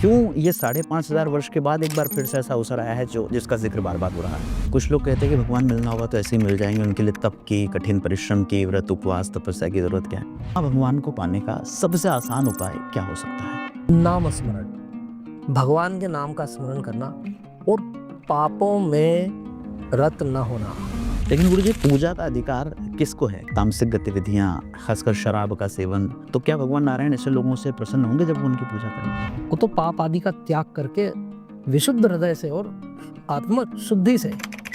क्यों ये 5,500 वर्ष के बाद एक बार फिर से ऐसा अवसर आया है जो जिसका जिक्र बार-बार हो रहा है? कुछ लोग कहते हैं कि भगवान मिलना होगा तो ऐसे ही मिल जाएँगे, उनके लिए तप की, कठिन परिश्रम की, व्रत, उपवास, तपस्या की ज़रूरत क्या है? भगवान को पाने का सबसे आसान उपाय क्या हो सकता है? नाम स्मरण, भगवान के नाम का स्मरण करना और पापों में रत न होना। लेकिन गुरुजी, पूजा का अधिकार किसको है? तामसिक गतिविधियाँ, खासकर शराब का सेवन, तो क्या भगवान नारायण ऐसे लोगों से प्रसन्न होंगे जब वो उनकी पूजा करेंगे? वो तो पाप आदि का त्याग करके विशुद्ध हृदय से और आत्म शुद्धि से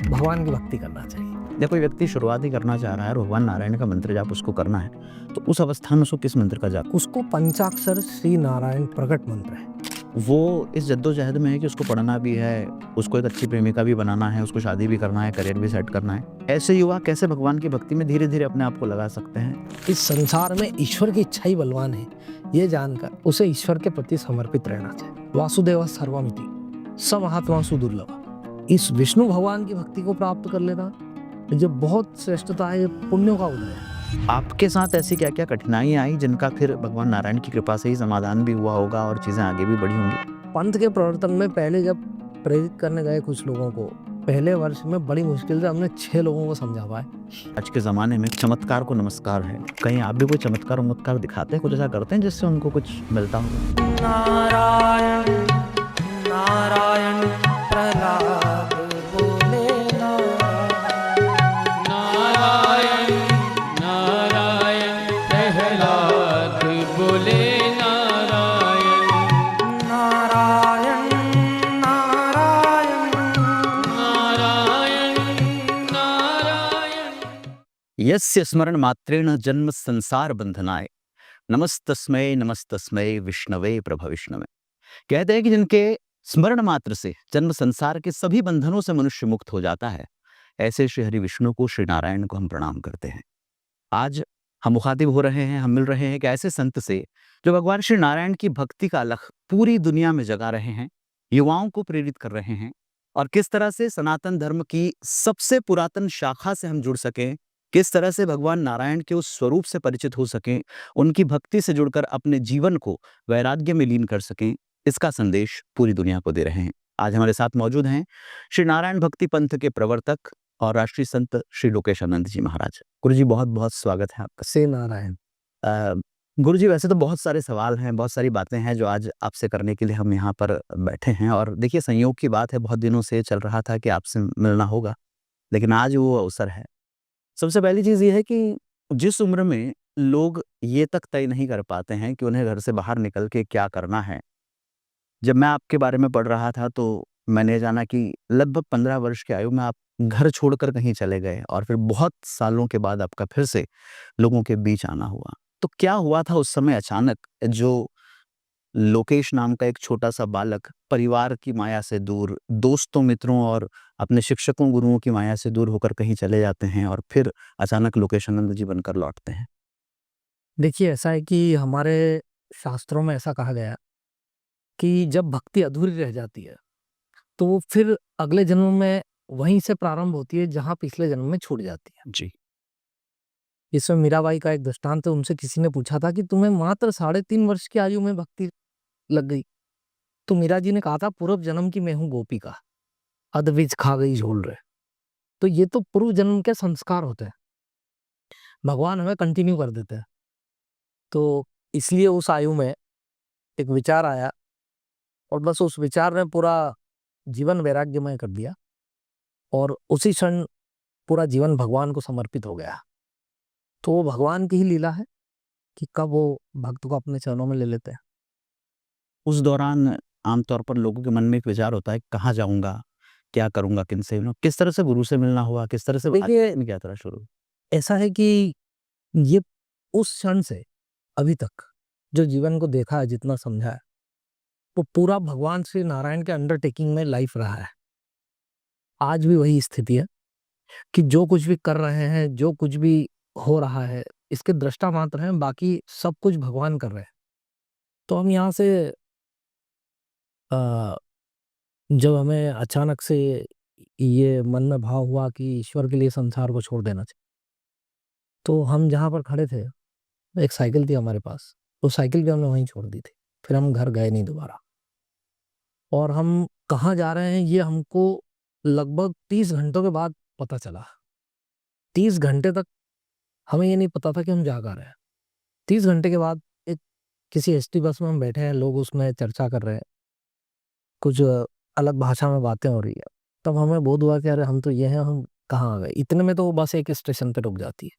भगवान की भक्ति करना चाहिए। जब कोई व्यक्ति शुरुआत ही करना चाह रहा है और भगवान नारायण का मंत्र जाप उसको करना है, तो उस अवस्था में उसको किस मंत्र का जाप? उसको पंचाक्षर श्री नारायण प्रकट मंत्र है। वो इस जद्दोजहद में है कि उसको पढ़ना भी है, उसको एक अच्छी प्रेमिका भी बनाना है, उसको शादी भी करना है, करियर भी सेट करना है। ऐसे युवा कैसे भगवान की भक्ति में धीरे-धीरे अपने आप को लगा सकते हैं? इस संसार में ईश्वर की इच्छा ही बलवान है, ये जानकर उसे ईश्वर के प्रति समर्पित रहना चाहिए। वासुदेव सर्वमिति स महात्मासु दुर्लभ। इस विष्णु भगवान की भक्ति को प्राप्त कर लेना जो बहुत श्रेष्ठता है, पुण्यों का उदय है। आपके साथ ऐसी क्या-क्या कठिनाइयाँ आई जिनका फिर भगवान नारायण की कृपा से ही समाधान भी हुआ होगा और चीज़ें आगे भी बढ़ी होंगी? पंथ के प्रवर्तन में पहले जब प्रेरित करने गए कुछ लोगों को, पहले वर्ष में बड़ी मुश्किल से हमने 6 लोगों को समझा पाए। आज के ज़माने में चमत्कार को नमस्कार है। कहीं आप भी कोई चमत्कार-वमत्कार दिखाते हैं, कुछ ऐसा करते हैं जिससे उनको कुछ मिलता हो? नारायण नारायण प्रहलाद बोले नारायण नारायण प्रहलाद बोले नारायण नारायण नारायण नारायण नारायण। यस्य स्मरण मात्रेण जन्म संसार बंधनाय नमस्तस्मै विष्णवे प्रभविष्णवे। कहते हैं कि जिनके स्मरण मात्र से जन्म संसार के सभी बंधनों से मनुष्य मुक्त हो जाता है, ऐसे श्री हरि विष्णु को, श्री नारायण को हम प्रणाम करते हैं। आज हम मुखातिब हो रहे हैं, हम मिल रहे हैं एक ऐसे संत से जो भगवान श्री नारायण की भक्ति का अलख पूरी दुनिया में जगा रहे हैं, युवाओं को प्रेरित कर रहे हैं, और किस तरह से सनातन धर्म की सबसे पुरातन शाखा से हम जुड़ सकें, किस तरह से भगवान नारायण के उस स्वरूप से परिचित हो सकें, उनकी भक्ति से जुड़कर अपने जीवन को वैराग्य में लीन कर सकें, इसका संदेश पूरी दुनिया को दे रहे हैं। आज हमारे साथ मौजूद हैं श्री नारायण भक्ति पंथ के प्रवर्तक और राष्ट्रीय संत श्री लोकेशानंद जी महाराज। गुरुजी, बहुत बहुत स्वागत है आपका। से नारायण। गुरुजी, वैसे तो बहुत सारे सवाल हैं, बहुत सारी बातें हैं जो आज आपसे करने के लिए हम यहाँ पर बैठे हैं, और देखिए संयोग की बात है, बहुत दिनों से चल रहा था कि आपसे मिलना होगा, लेकिन आज वो अवसर है। सबसे पहली चीज़ ये है कि जिस उम्र में लोग ये तक तय नहीं कर पाते हैं कि उन्हें घर से बाहर निकल के क्या करना है, जब मैं आपके बारे में पढ़ रहा था तो मैंने जाना कि लगभग 15 वर्ष की आयु में आप घर छोड़कर कहीं चले गए और फिर बहुत सालों के बाद आपका फिर से लोगों के बीच आना हुआ। तो क्या हुआ था उस समय अचानक जो लोकेश नाम का एक छोटा-सा बालक परिवार की माया से दूर, दोस्तों, मित्रों और अपने शिक्षकों, गुरुओं की माया से दूर होकर कहीं चले जाते हैं और फिर अचानक लोकेशानंद जी बनकर लौटते हैं? देखिए, ऐसा है कि हमारे शास्त्रों में ऐसा कहा गया कि जब भक्ति अधूरी रह जाती है, तो वो फिर अगले जन्म में वहीं से प्रारंभ होती है जहाँ पिछले जन्म में छूट जाती है। जी। इसमें मीराबाई का एक दृष्टांत है, उनसे किसी ने पूछा था कि तुम्हें मात्र 3.5 वर्ष की आयु में भक्ति लग गई। तो मीरा जी ने कहा था, पूर्व जन्म की मैं हूँ गोपिका, अधबीज खा गई झोल रहे। तो ये तो पूर्व जन्म के संस्कार होते हैं, भगवान हमें कंटिन्यू कर देते हैं। तो इसलिए उस आयु में एक विचार आया और बस उस विचार ने पूरा जीवन वैराग्यमय कर दिया और उसी क्षण पूरा जीवन भगवान को समर्पित हो गया। तो वो भगवान की ही लीला है कि कब वो भक्त को अपने चरणों में ले लेते हैं। उस दौरान आमतौर पर लोगों के मन में एक विचार होता है, कहाँ जाऊँगा? क्या करूँगा? किनसे मिलूँ? किस तरह से गुरु से मिलना हुआ? किस तरह से देखिए, आध्यात्मिक यात्रा शुरू हुई? ऐसा है कि ये उस क्षण से अभी तक जो जीवन को देखा है, जितना समझा है, वो पूरा भगवान श्री नारायण के अंडरटेकिंग में लाइफ रहा है। आज भी वही स्थिति है कि जो कुछ भी कर रहे हैं, जो कुछ भी हो रहा है, इसके दृष्टा मात्र हैं, बाकी सब कुछ भगवान कर रहे हैं। तो हम यहाँ से अ, जब हमें अचानक से ये मन में भाव हुआ कि ईश्वर के लिए संसार को छोड़ देना चाहिए, तो हम जहाँ पर खड़े थे, एक साइकिल थी हमारे पास, वो साइकिल भी हमने वहीं छोड़ दी थी। फिर हम घर गए नहीं दोबारा। और हम कहाँ जा रहे हैं ये हमको लगभग 30 घंटों के बाद पता चला। 30 घंटे तक हमें ये नहीं पता था कि हम जा कहाँ रहे हैं। 30 घंटे के बाद एक किसी एसटी बस में हम बैठे हैं, लोग उसमें चर्चा कर रहे हैं, कुछ अलग भाषा में बातें हो रही है। तब हमें बोध हुआ कि अरे हम तो ये हैं, हम कहाँ आ गए। इतने में तो वो बस एक स्टेशन पे रुक जाती है।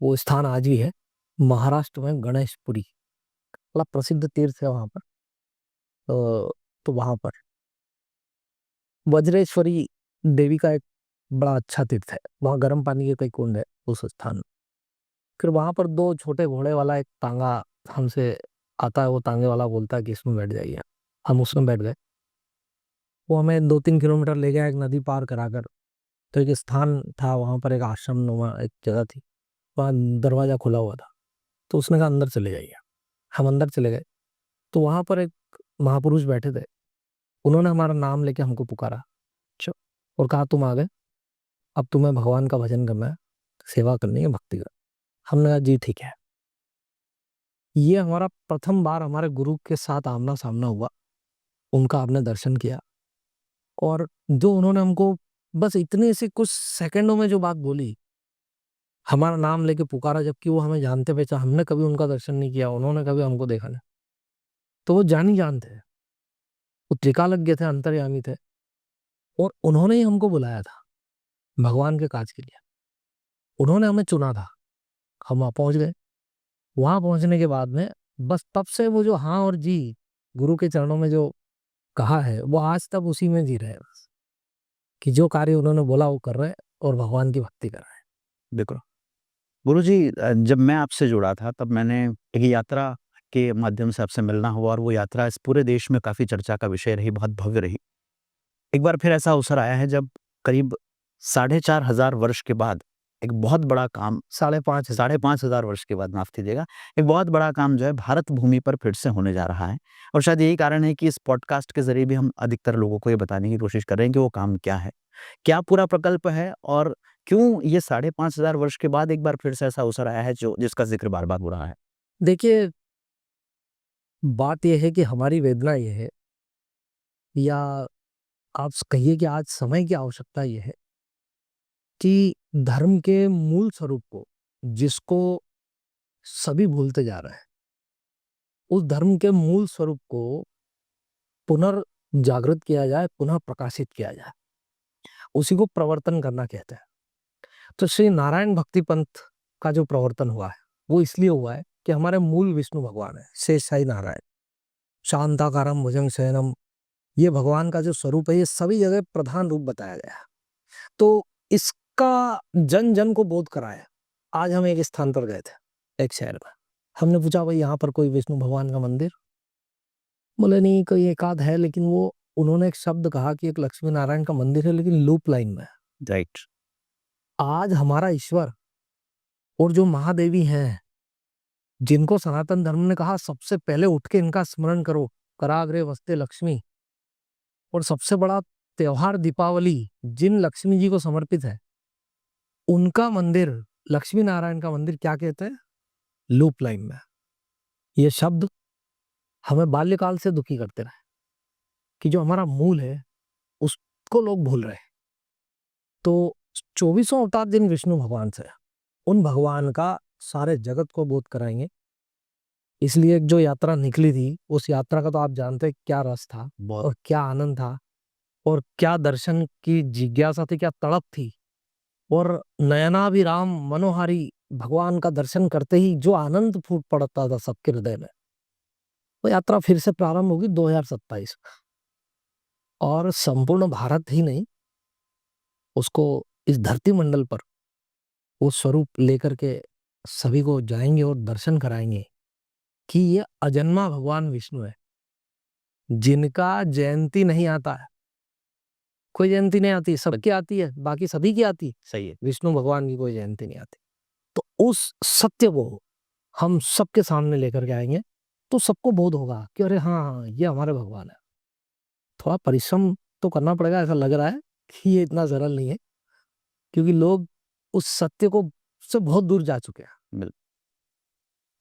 वो स्थान आज भी है महाराष्ट्र में, गणेशपुरी, बड़ा प्रसिद्ध तीर्थ है वहाँ पर। तो वहाँ पर वज्रेश्वरी देवी का एक बड़ा अच्छा तीर्थ है, वहाँ गर्म पानी के कई कुंड है उस स्थान में। फिर वहाँ पर 2 छोटे घोड़े वाला एक तांगा हमसे आता है, वो तांगे वाला बोलता है कि इसमें बैठ जाइए। हम उसमें बैठ गए। वो हमें 2-3 किलोमीटर ले गया एक नदी पार कराकर। तो एक स्थान था, वहाँ पर एक आश्रम नुमा एक जगह थी, वहाँ दरवाज़ा खुला हुआ था। तो उसने कहा अंदर चले जाइए। हम अंदर चले गए तो वहाँ पर एक महापुरुष बैठे थे। उन्होंने हमारा नाम लेके हमको पुकारा और कहा तुम आ गए, अब तुम्हें भगवान का भजन करना है, सेवा करनी है, भक्ति कर। हमने कहा जी ठीक है। ये हमारा प्रथम बार हमारे गुरु के साथ आमना सामना हुआ। उनका आपने दर्शन किया और जो उन्होंने हमको बस इतने से कुछ सेकंडों में जो बात बोली, हमारा नाम लेके पुकारा, जबकि वो हमें जानते पहचान, हमने कभी उनका दर्शन नहीं किया, उन्होंने कभी हमको देखा नहीं। तो वो जानी जान थे, वो त्रिकालज्ञ थे, अंतर्यामी थे, और उन्होंने ही हमको बुलाया था भगवान के काज के लिए। उन्होंने हमें चुना था, हम वहाँ पहुंच गए। वहां पहुंचने के बाद में बस तब से वो जो हाँ और जी गुरु के चरणों में जो कहा है, वो आज तक उसी में जी रहे हैं बस, कि जो कार्य उन्होंने बोला वो कर रहे हैं और भगवान की भक्ति कर रहे हैं। बिल्कुल। गुरुजी, जब मैं आपसे जुड़ा था तब मैंने एक यात्रा के माध्यम से आपसे मिलना हुआ और वो यात्रा इस पूरे देश में काफ़ी चर्चा का विषय रही, बहुत भव्य रही। एक बार फिर ऐसा अवसर आया है जब करीब 4,500 वर्ष के बाद एक बहुत बड़ा काम 5,500 वर्ष के बाद, माफ़ कीजिएगा, एक बहुत बड़ा काम जो है भारत भूमि पर फिर से होने जा रहा है। और शायद यही कारण है कि इस पॉडकास्ट के ज़रिए भी हम अधिकतर लोगों को ये बताने की कोशिश कर रहे हैं कि वो काम क्या है? क्या पूरा प्रकल्प है और क्यों ये 5,500 वर्ष के बाद एक बार फिर से ऐसा अवसर आया है जो जिसका ज़िक्र बार-बार हो रहा है? देखिए, बात यह है कि हमारी वेदना ये है, या आप कहिए कि आज समय की आवश्यकता ये है कि धर्म के मूल स्वरूप को, जिसको सभी भूलते जा रहे हैं, उस धर्म के मूल स्वरूप को पुनर्जागृत किया जाए, पुनः प्रकाशित किया जाए। उसी को प्रवर्तन करना कहते हैं। तो श्री नारायण भक्ति पंथ का जो प्रवर्तन हुआ है, वो इसलिए हुआ है कि हमारे मूल विष्णु भगवान है, शेषशाही नारायण, शांताकारम भुजंग शयनम, ये भगवान का जो स्वरूप है, ये सभी जगह प्रधान रूप बताया गया है। तो इसका जन जन को बोध कराया। आज हम एक स्थान पर गए थे, एक शहर में, हमने पूछा भाई यहाँ पर कोई विष्णु भगवान का मंदिर? बोले नहीं, कोई एक आध है, लेकिन वो उन्होंने एक शब्द कहा कि एक लक्ष्मी नारायण का मंदिर है, लेकिन लूप लाइन में है। राइट। आज हमारा ईश्वर और जो महादेवी हैं, जिनको सनातन धर्म ने कहा सबसे पहले उठ के इनका स्मरण करो, कराग्रे वस्ते लक्ष्मी, और सबसे बड़ा त्योहार दीपावली जिन लक्ष्मी जी को समर्पित है, उनका मंदिर, लक्ष्मी नारायण का मंदिर, क्या कहते हैं? लूप लाइन में। ये शब्द हमें बाल्यकाल से दुखी करते रहे कि जो हमारा मूल है उसको लोग भूल रहे हैं। तो 24 अवतार जिन विष्णु भगवान से, उन भगवान का सारे जगत को बोध कराएंगे। इसलिए एक जो यात्रा निकली थी, उस यात्रा का तो आप जानते हैं क्या रस था और क्या आनंद था और क्या दर्शन की जिज्ञासा थी, क्या तड़प थी, और नयनाभिराम मनोहारी भगवान का दर्शन करते ही जो आनंद फूट पड़ता था सबके हृदय में। वो यात्रा फिर से प्रारंभ होगी 2027 और संपूर्ण भारत ही नहीं, उसको इस धरती मंडल पर वो स्वरूप लेकर के सभी को जाएंगे और दर्शन कराएंगे कि ये अजन्मा भगवान विष्णु है, जिनका जयंती नहीं आता है। कोई जयंती नहीं आती, सबकी आती है, बाकी सभी की आती, सही है। विष्णु भगवान की कोई जयंती नहीं आती। तो उस सत्य को हम सबके सामने लेकर के आएंगे, तो सबको बोध होगा कि अरे हाँ, ये हमारे भगवान है। थोड़ा परिश्रम तो करना पड़ेगा, ऐसा लग रहा है कि ये इतना सरल नहीं है, क्योंकि लोग उस सत्य को से बहुत दूर जा चुके हैं।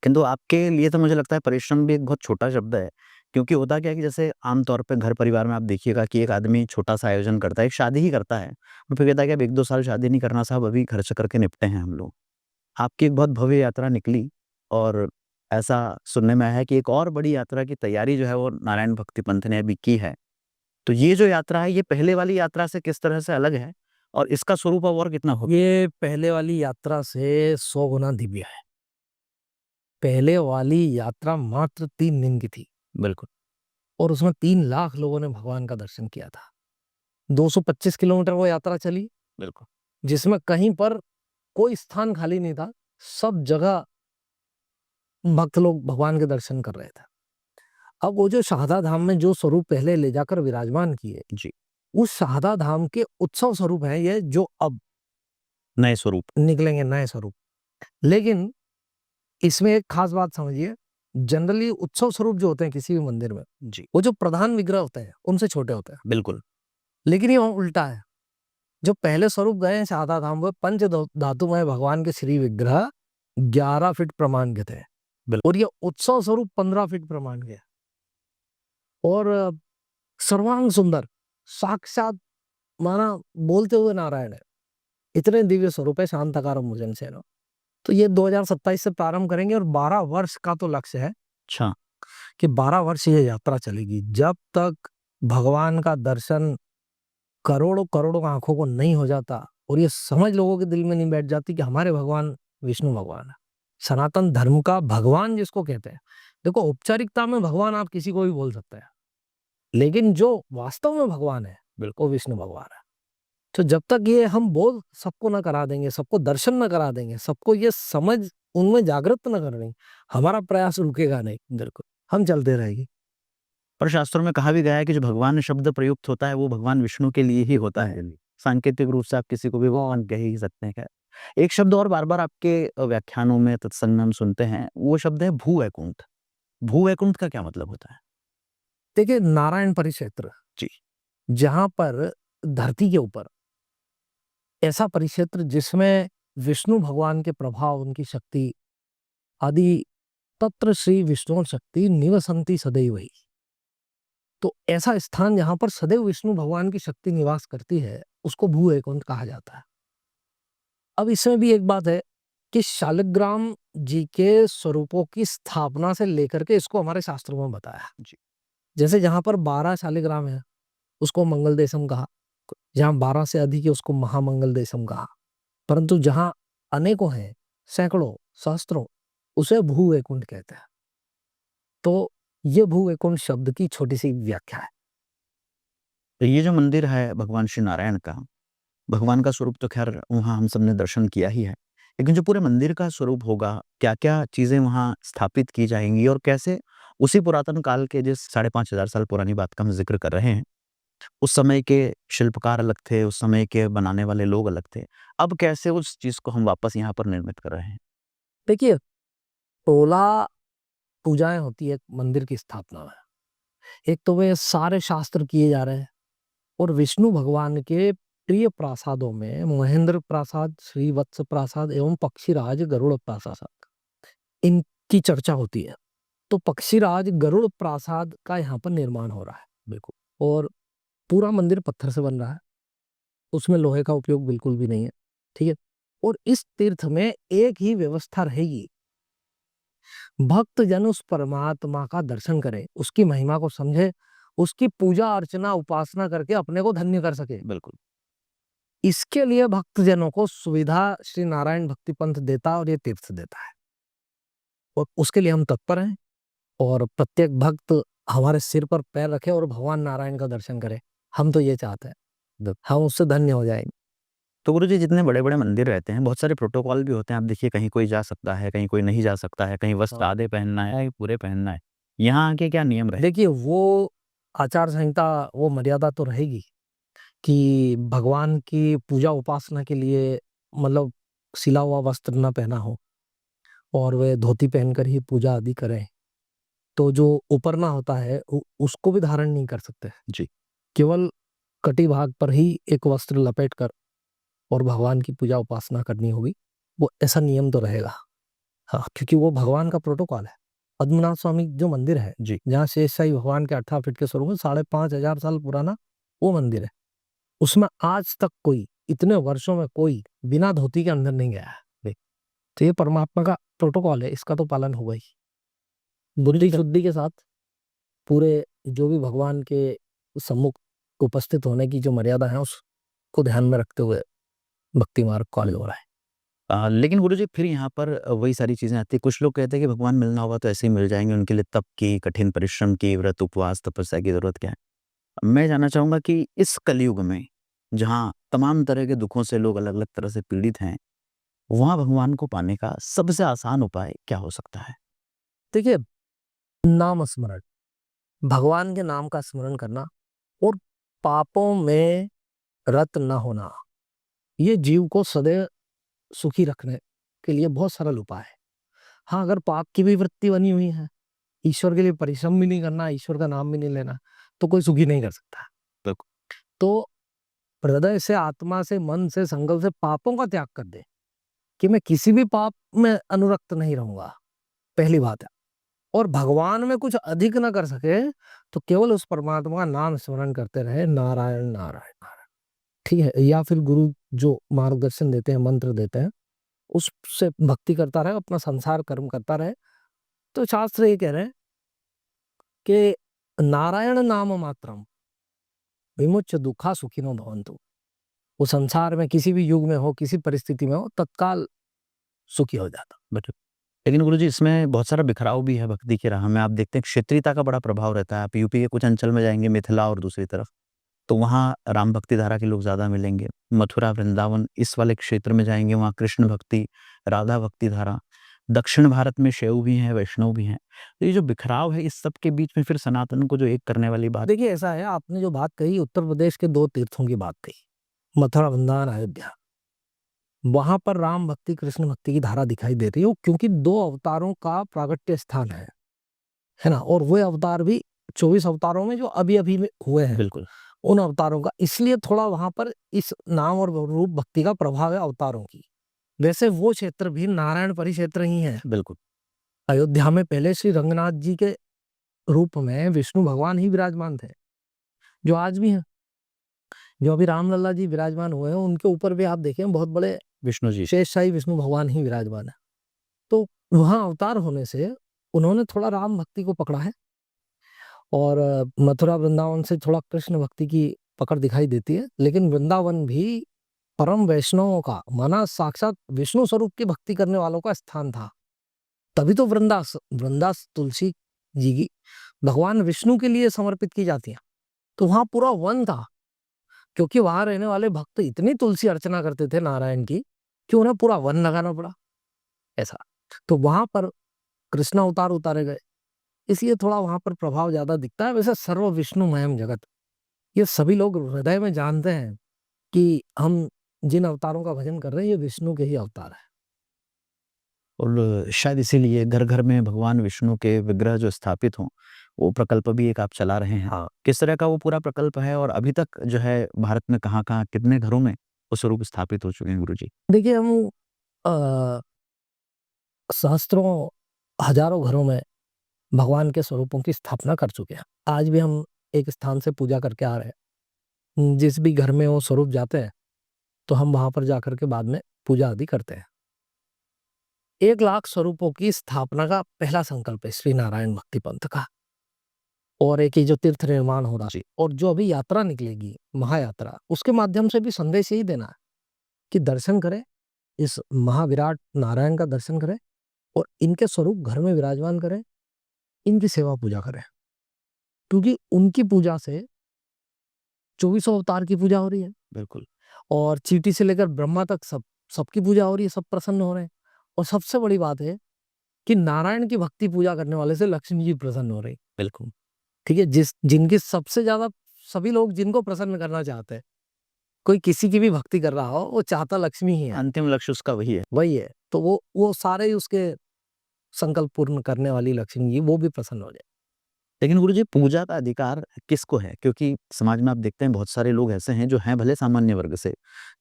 किंतु आपके लिए तो मुझे लगता है परिश्रम भी एक बहुत छोटा शब्द है, क्योंकि होता क्या है कि जैसे आम तौर पे घर परिवार में आप देखिएगा कि एक आदमी छोटा-सा आयोजन करता है, एक शादी ही करता है, और फिर कहता है कि अब 1-2 साल शादी नहीं करना साहब, अभी खर्च करके निपटे हैं हम लोग। आपकी एक बहुत भव्य यात्रा निकली और ऐसा सुनने में आया है कि एक और बड़ी यात्रा की तैयारी जो है वो नारायण भक्ति पंथ ने अभी की है। तो ये जो यात्रा है, ये पहले वाली यात्रा से किस तरह से अलग है और इसका स्वरूप अब और कितना हो? ये पहले वाली यात्रा से 100 गुना दिव्य है। पहले वाली यात्रा मात्र 3 दिन की थी बिल्कुल, और उसमें 3 लाख लोगों ने भगवान का दर्शन किया था। 225 किलोमीटर वो यात्रा चली, बिल्कुल। जिसमें कहीं पर कोई स्थान खाली नहीं था। सब जगह भक्त लोग भगवान के दर्शन कर रहे थे। अब वो जो शारदा धाम में जो स्वरूप पहले ले जाकर विराजमान किए, जी, उस शारदा धाम के उत्सव स्वरूप है ये, जो अब नए स्वरूप। निकलेंगे नए स्वरूप। लेकिन इसमें एक खास बात समझिए, जनरली उत्सव स्वरूप जो होते हैं किसी भी मंदिर में, जी, वो जो प्रधान विग्रह होते हैं उनसे छोटे होते हैं। बिल्कुल। लेकिन ये वहाँ उल्टा है। जो पहले स्वरूप गए हैं शारदा धाम में, पंच धातुमय भगवान के श्री विग्रह 11 फीट प्रमाण के थे और ये उत्सव स्वरूप 15 फीट प्रमाण के, और सर्वांग सुंदर, साक्षात माना बोलते हुए नारायण है। इतने दिव्य स्वरूप है शांताकारम मुजन सेनो। तो ये 2027 से प्रारंभ करेंगे और 12 वर्ष का तो लक्ष्य है अच्छा, कि 12 वर्ष ये यात्रा चलेगी, जब तक भगवान का दर्शन करोड़ों करोड़ों आंखों को नहीं हो जाता और ये समझ लोगों के दिल में नहीं बैठ जाती कि हमारे भगवान विष्णु भगवान है। सनातन धर्म का भगवान जिसको कहते हैं, देखो औपचारिकता में भगवान आप किसी को भी बोल सकते हैं, लेकिन जो वास्तव में भगवान है वो विष्णु भगवान है। तो जब तक ये हम बोल सबको ना करा देंगे, सबको दर्शन ना करा देंगे, सबको ये समझ उनमें जागृत ना कर देंगे, हमारा प्रयास रुकेगा नहीं। बिल्कुल, हम चलते रहेंगे। पर शास्त्रों में कहा भी गया है कि जो भगवान शब्द प्रयुक्त होता है वो भगवान विष्णु के लिए ही होता है। सांकेतिक रूप से आप किसी को भी भगवान कह ही सकते हैं। खैर, एक शब्द और बार-बार आपके व्याख्यानों में तत्संग में हम सुनते हैं, वो शब्द है भू-वैकुंठ। भू-वैकुंठ का क्या मतलब होता है? देखिए, नारायण परिक्षेत्र, जी, जहां पर धरती के ऊपर ऐसा परिक्षेत्र जिसमें विष्णु भगवान के प्रभाव, उनकी शक्ति आदि, तत्र श्री विष्णु शक्ति निवसंति सदैव ही। तो ऐसा स्थान जहां पर सदैव विष्णु भगवान की शक्ति निवास करती है, उसको भू वैकुंठ कहा जाता है। अब इसमें भी एक बात है कि शालिग्राम जी के स्वरूपों की स्थापना से लेकर के इसको हमारे शास्त्रों में बताया। जी, जैसे जहां पर 12 शालिग्राम है उसको मंगल देशम कहा, जहां 12 से अधिक है उसको महामंगल देशम कहा, परंतु जहां अनेकों हैं, सैकड़ों, सहस्त्रों, उसे भू वैकुंठ कहते हैं। तो ये भू वैकुंठ शब्द की छोटी सी व्याख्या है। तो ये जो मंदिर है भगवान श्री नारायण का, भगवान का स्वरूप तो खैर वहाँ हम सबने दर्शन किया ही है। लेकिन जो पूरे मंदिर का स्वरूप होगा, क्या-क्या चीज़ें वहाँ स्थापित की जाएँगी और कैसे उसी पुरातन काल के जिस 5,500 साल पुरानी बात का हम ज़िक्र कर रहे हैं, उस समय के शिल्पकार अलग थे, उस समय के बनाने वाले लोग अलग थे। अब कैसे उस चीज़ को हम वापस यहाँ पर निर्मित कर रहे हैं? देखिए, 16 पूजाएं होती है मंदिर की स्थापना में। एक तो वे सारे शास्त्र किए जा रहे हैं और विष्णु भगवान के प्रिय प्रासादों में महेंद्र प्रासाद, श्रीवत्स प्रासाद एवं पक्षीराज गरुड़ प्रासाद, इनकी चर्चा होती है। तो पक्षीराज गरुड़ प्रासाद का यहाँ पर निर्माण हो रहा है। बिल्कुल, और पूरा मंदिर पत्थर से बन रहा है, उसमें लोहे का उपयोग बिल्कुल भी नहीं है। ठीक है, और इस तीर्थ में एक ही व्यवस्था रहेगी, भक्त जन उस परमात्मा का दर्शन करे, उसकी महिमा को समझे, उसकी पूजा अर्चना उपासना करके अपने को धन्य कर सके। बिल्कुल, इसके लिए भक्तजनों को सुविधा श्री नारायण भक्ति पंथ देता है और ये तीर्थ देता है, और उसके लिए हम तत्पर हैं। और प्रत्येक भक्त हमारे सिर पर पैर रखे और भगवान नारायण का दर्शन करे, हम तो ये चाहते हैं, हम उससे धन्य हो जाएंगे। तो गुरुजी जितने बड़े-बड़े मंदिर रहते हैं, बहुत सारे प्रोटोकॉल भी होते हैं। आप देखिए कहीं कोई जा सकता है, कहीं कोई नहीं जा सकता है, कहीं वस्त्र हाँ। आधे पहनना है या पूरे पहनना है। यहाँ आके क्या नियम रहे? देखिए, वो आचार संहिता, वो मर्यादा तो रहेगी कि भगवान की पूजा उपासना के लिए मतलब सिला हुआ वस्त्र न पहना हो और वे धोती पहनकर ही पूजा आदि करें। तो जो उपरना होता है उसको भी धारण नहीं कर सकते, जी, केवल कटी भाग पर ही एक वस्त्र लपेट कर और भगवान की पूजा उपासना करनी होगी। वो ऐसा नियम तो रहेगा। हाँ, क्योंकि वो भगवान का प्रोटोकॉल है। पद्मनाभ स्वामी जो मंदिर है, जी। जहाँ शेषशाही भगवान के 18 फीट के स्वरूप है, 5,500 साल पुराना वो मंदिर है। उसमें आज तक कोई, इतने वर्षों में कोई बिना धोती के अंदर नहीं गया है। तो ये परमात्मा का प्रोटोकॉल है, इसका तो पालन होगा ही। बुद्धि शुद्धि के साथ पूरे जो भी भगवान के सम्मुख उपस्थित होने की जो मर्यादा है, उसको ध्यान में रखते हुए भक्ति मार्ग को आगे हो रहा है। लेकिन गुरुजी फिर यहाँ पर वही सारी चीज़ें आती हैं। कुछ लोग कहते हैं कि भगवान मिलना होगा तो ऐसे ही मिल जाएँगे, उनके लिए तप की, कठिन परिश्रम की, व्रत, उपवास, तपस्या की ज़रूरत क्या है? मैं जानना चाहूँगा कि इस कलयुग में, जहाँ तमाम तरह के दुखों से लोग अलग-अलग तरह से पीड़ित हैं, वहाँ भगवान को पाने का सबसे आसान उपाय क्या हो सकता है? देखिए, नाम स्मरण, भगवान के नाम का स्मरण करना और पापों में रत न होना, ये जीव को सदैव सुखी रखने के लिए बहुत सरल उपाय है। हाँ, अगर पाप की भी वृत्ति बनी हुई है, ईश्वर के लिए परिश्रम भी नहीं करना, ईश्वर का नाम भी नहीं लेना, तो कोई सुखी नहीं कर सकता। बिल्कुल। तो हृदय से, आत्मा से, मन से, संकल्प से पापों का त्याग कर दे कि मैं किसी भी पाप में अनुरक्त नहीं रहूंगा, पहली बात है। और भगवान में कुछ अधिक ना कर सके तो केवल उस परमात्मा का नाम स्मरण करते रहे, नारायण नारायण नारायण, ठीक है। या फिर गुरु जो मार्गदर्शन देते हैं, मंत्र देते हैं, उससे भक्ति करता रहे, अपना संसार कर्म करता रहे। तो शास्त्र ये कह रहे हैं कि नारायण नाम मात्रम विमुच्य दुखा सुखिनो भवन्तु। वो संसार में किसी भी युग में हो, किसी परिस्थिति में हो, तत्काल सुखी हो जाता। बट लेकिन गुरुजी इसमें बहुत सारा बिखराव भी है भक्ति की राह में। आप देखते हैं क्षेत्रीयता का बड़ा प्रभाव रहता है। आप यूपी के कुछ अंचल में जाएँगे, मिथिला और दूसरी तरफ, तो वहाँ राम भक्ति धारा के लोग ज़्यादा मिलेंगे। मथुरा, वृंदावन इस वाले क्षेत्र में जाएँगे, वहाँ कृष्ण भक्ति, राधा भक्ति धारा। दक्षिण भारत में शैव भी हैं, वैष्णव भी हैं। तो ये जो बिखराव है, इस सब के बीच में फिर सनातन को जो एक करने वाली बात। देखिए, ऐसा है, आपने जो बात कही, उत्तर प्रदेश के 2 तीर्थों की बात कही, मथुरा, वृंदावन, अयोध्या। वहां पर राम भक्ति, कृष्ण भक्ति की धारा दिखाई दे रही है, क्योंकि 2 अवतारों का प्रागट्य स्थान है ना। और वो अवतार भी 24 अवतारों में जो अभी-अभी में हुए हैं, बिल्कुल। उन अवतारों का, इसलिए थोड़ा वहां पर इस नाम और रूप भक्ति का प्रभाव है अवतारों की। वैसे वो क्षेत्र भी नारायण परिक्षेत्र ही है। बिल्कुल। अयोध्या में पहले श्री रंगनाथ जी के रूप में विष्णु भगवान ही विराजमान थे, जो आज भी हैं। जो अभी रामलला जी विराजमान हुए हैं, उनके ऊपर भी आप देखें बहुत बड़े विष्णु जी। शेषशाही विष्णु भगवान ही विराजमान है। तो वहां अवतार होने से उन्होंने थोड़ा राम भक्ति को पकड़ा है, और मथुरा वृंदावन से थोड़ा कृष्ण भक्ति की पकड़ दिखाई देती है। लेकिन वृंदावन भी परम वैष्णवों का, माना साक्षात विष्णु स्वरूप की भक्ति करने वालों का स्थान था। तभी तो वृंदास तुलसी जी की भगवान विष्णु के लिए समर्पित की जाती है। तो वहां पूरा वन था, क्योंकि वहां रहने वाले भक्त इतनी तुलसी अर्चना करते थे नारायण की कि उन्हें पूरा वन लगाना पड़ा, ऐसा। तो वहां पर कृष्ण अवतार उतारे गए, इसलिए थोड़ा वहां पर प्रभाव ज्यादा दिखता है। वैसे सर्व विष्णुमयम जगत, ये सभी लोग हृदय में जानते हैं कि हम जिन अवतारों का भजन कर रहे हैं, ये विष्णु के ही अवतार है। और शायद इसीलिए घर-घर में भगवान विष्णु के विग्रह जो स्थापित हों, वो प्रकल्प भी एक आप चला रहे हैं। हाँ। किस तरह का वो पूरा प्रकल्प है और अभी तक जो है भारत में कहाँ-कहाँ, कितने घरों में वो स्वरूप स्थापित हो चुके हैं गुरुजी? देखिए, हम अ, सहस्त्रों, हजारों घरों में भगवान के स्वरूपों की स्थापना कर चुके हैं। आज भी हम एक स्थान से पूजा करके आ रहे हैं। जिस भी घर में वो स्वरूप जाते हैं, तो हम वहां पर जाकर के बाद में पूजा आदि करते हैं। 1,00,000 स्वरूपों की स्थापना का पहला संकल्प है श्री नारायण भक्ति पंथ का। और एक ये जो तीर्थ निर्माण हो रहा है, और जो अभी यात्रा निकलेगी, महायात्रा, उसके माध्यम से भी संदेश यही देना है कि दर्शन करें, इस महाविराट नारायण का दर्शन करें, और इनके स्वरूप घर में विराजमान करें, इनकी सेवा पूजा करें। क्योंकि उनकी पूजा से 24 अवतार की पूजा हो रही है, बिल्कुल। और चींटी से लेकर ब्रह्मा तक सबकी पूजा हो रही है, सब प्रसन्न हो रहे हैं। और सबसे बड़ी बात है कि नारायण की भक्ति पूजा करने वाले से लक्ष्मी जी प्रसन्न हो रही। बिल्कुल। ठीक है, जिनकी सबसे ज्यादा, सभी लोग जिनको प्रसन्न करना चाहते हैं, कोई किसी की भी भक्ति कर रहा हो, वो चाहता लक्ष्मी ही है, अंतिम लक्ष्य उसका वही है। वही है। तो वो सारे उसके संकल्प पूर्ण करने वाली लक्ष्मी जी, वो भी प्रसन्न हो जाए। लेकिन गुरुजी पूजा का अधिकार किसको है? क्योंकि समाज में आप देखते हैं बहुत सारे लोग ऐसे हैं जो हैं भले सामान्य वर्ग से,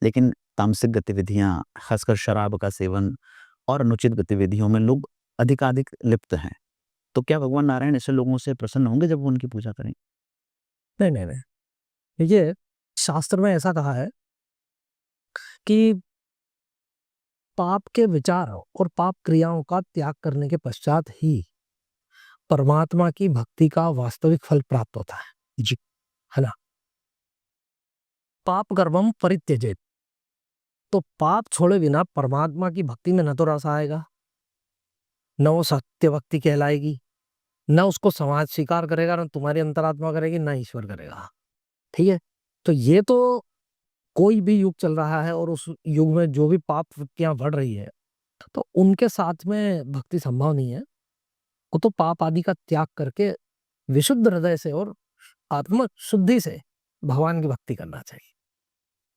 लेकिन तामसिक गतिविधियाँ, खासकर शराब का सेवन और अनुचित गतिविधियों में लोग अधिकाधिक लिप्त हैं। तो क्या भगवान नारायण ऐसे लोगों से प्रसन्न होंगे जब वो उनकी पूजा करें? नहीं, नहीं, नहीं। देखिए, शास्त्र में ऐसा कहा है कि पाप के विचार और पाप क्रियाओं का त्याग करने के पश्चात ही परमात्मा की भक्ति का वास्तविक फल प्राप्त होता है। जी। है ना? पाप कर्मम परित्यजेत। तो पाप छोड़े बिना परमात्मा की भक्ति में न तो रस आएगा, न वो सत्य भक्ति कहलाएगी, न उसको समाज स्वीकार करेगा, न तुम्हारी अंतरात्मा करेगी, न ईश्वर करेगा। ठीक है? तो ये तो कोई भी युग चल रहा है और उस युग में जो भी पाप वृत्तियां बढ़ रही है, तो उनके साथ में भक्ति संभव नहीं है। वो तो पाप आदि का त्याग करके विशुद्ध हृदय से और आत्म शुद्धि से भगवान की भक्ति करना चाहिए।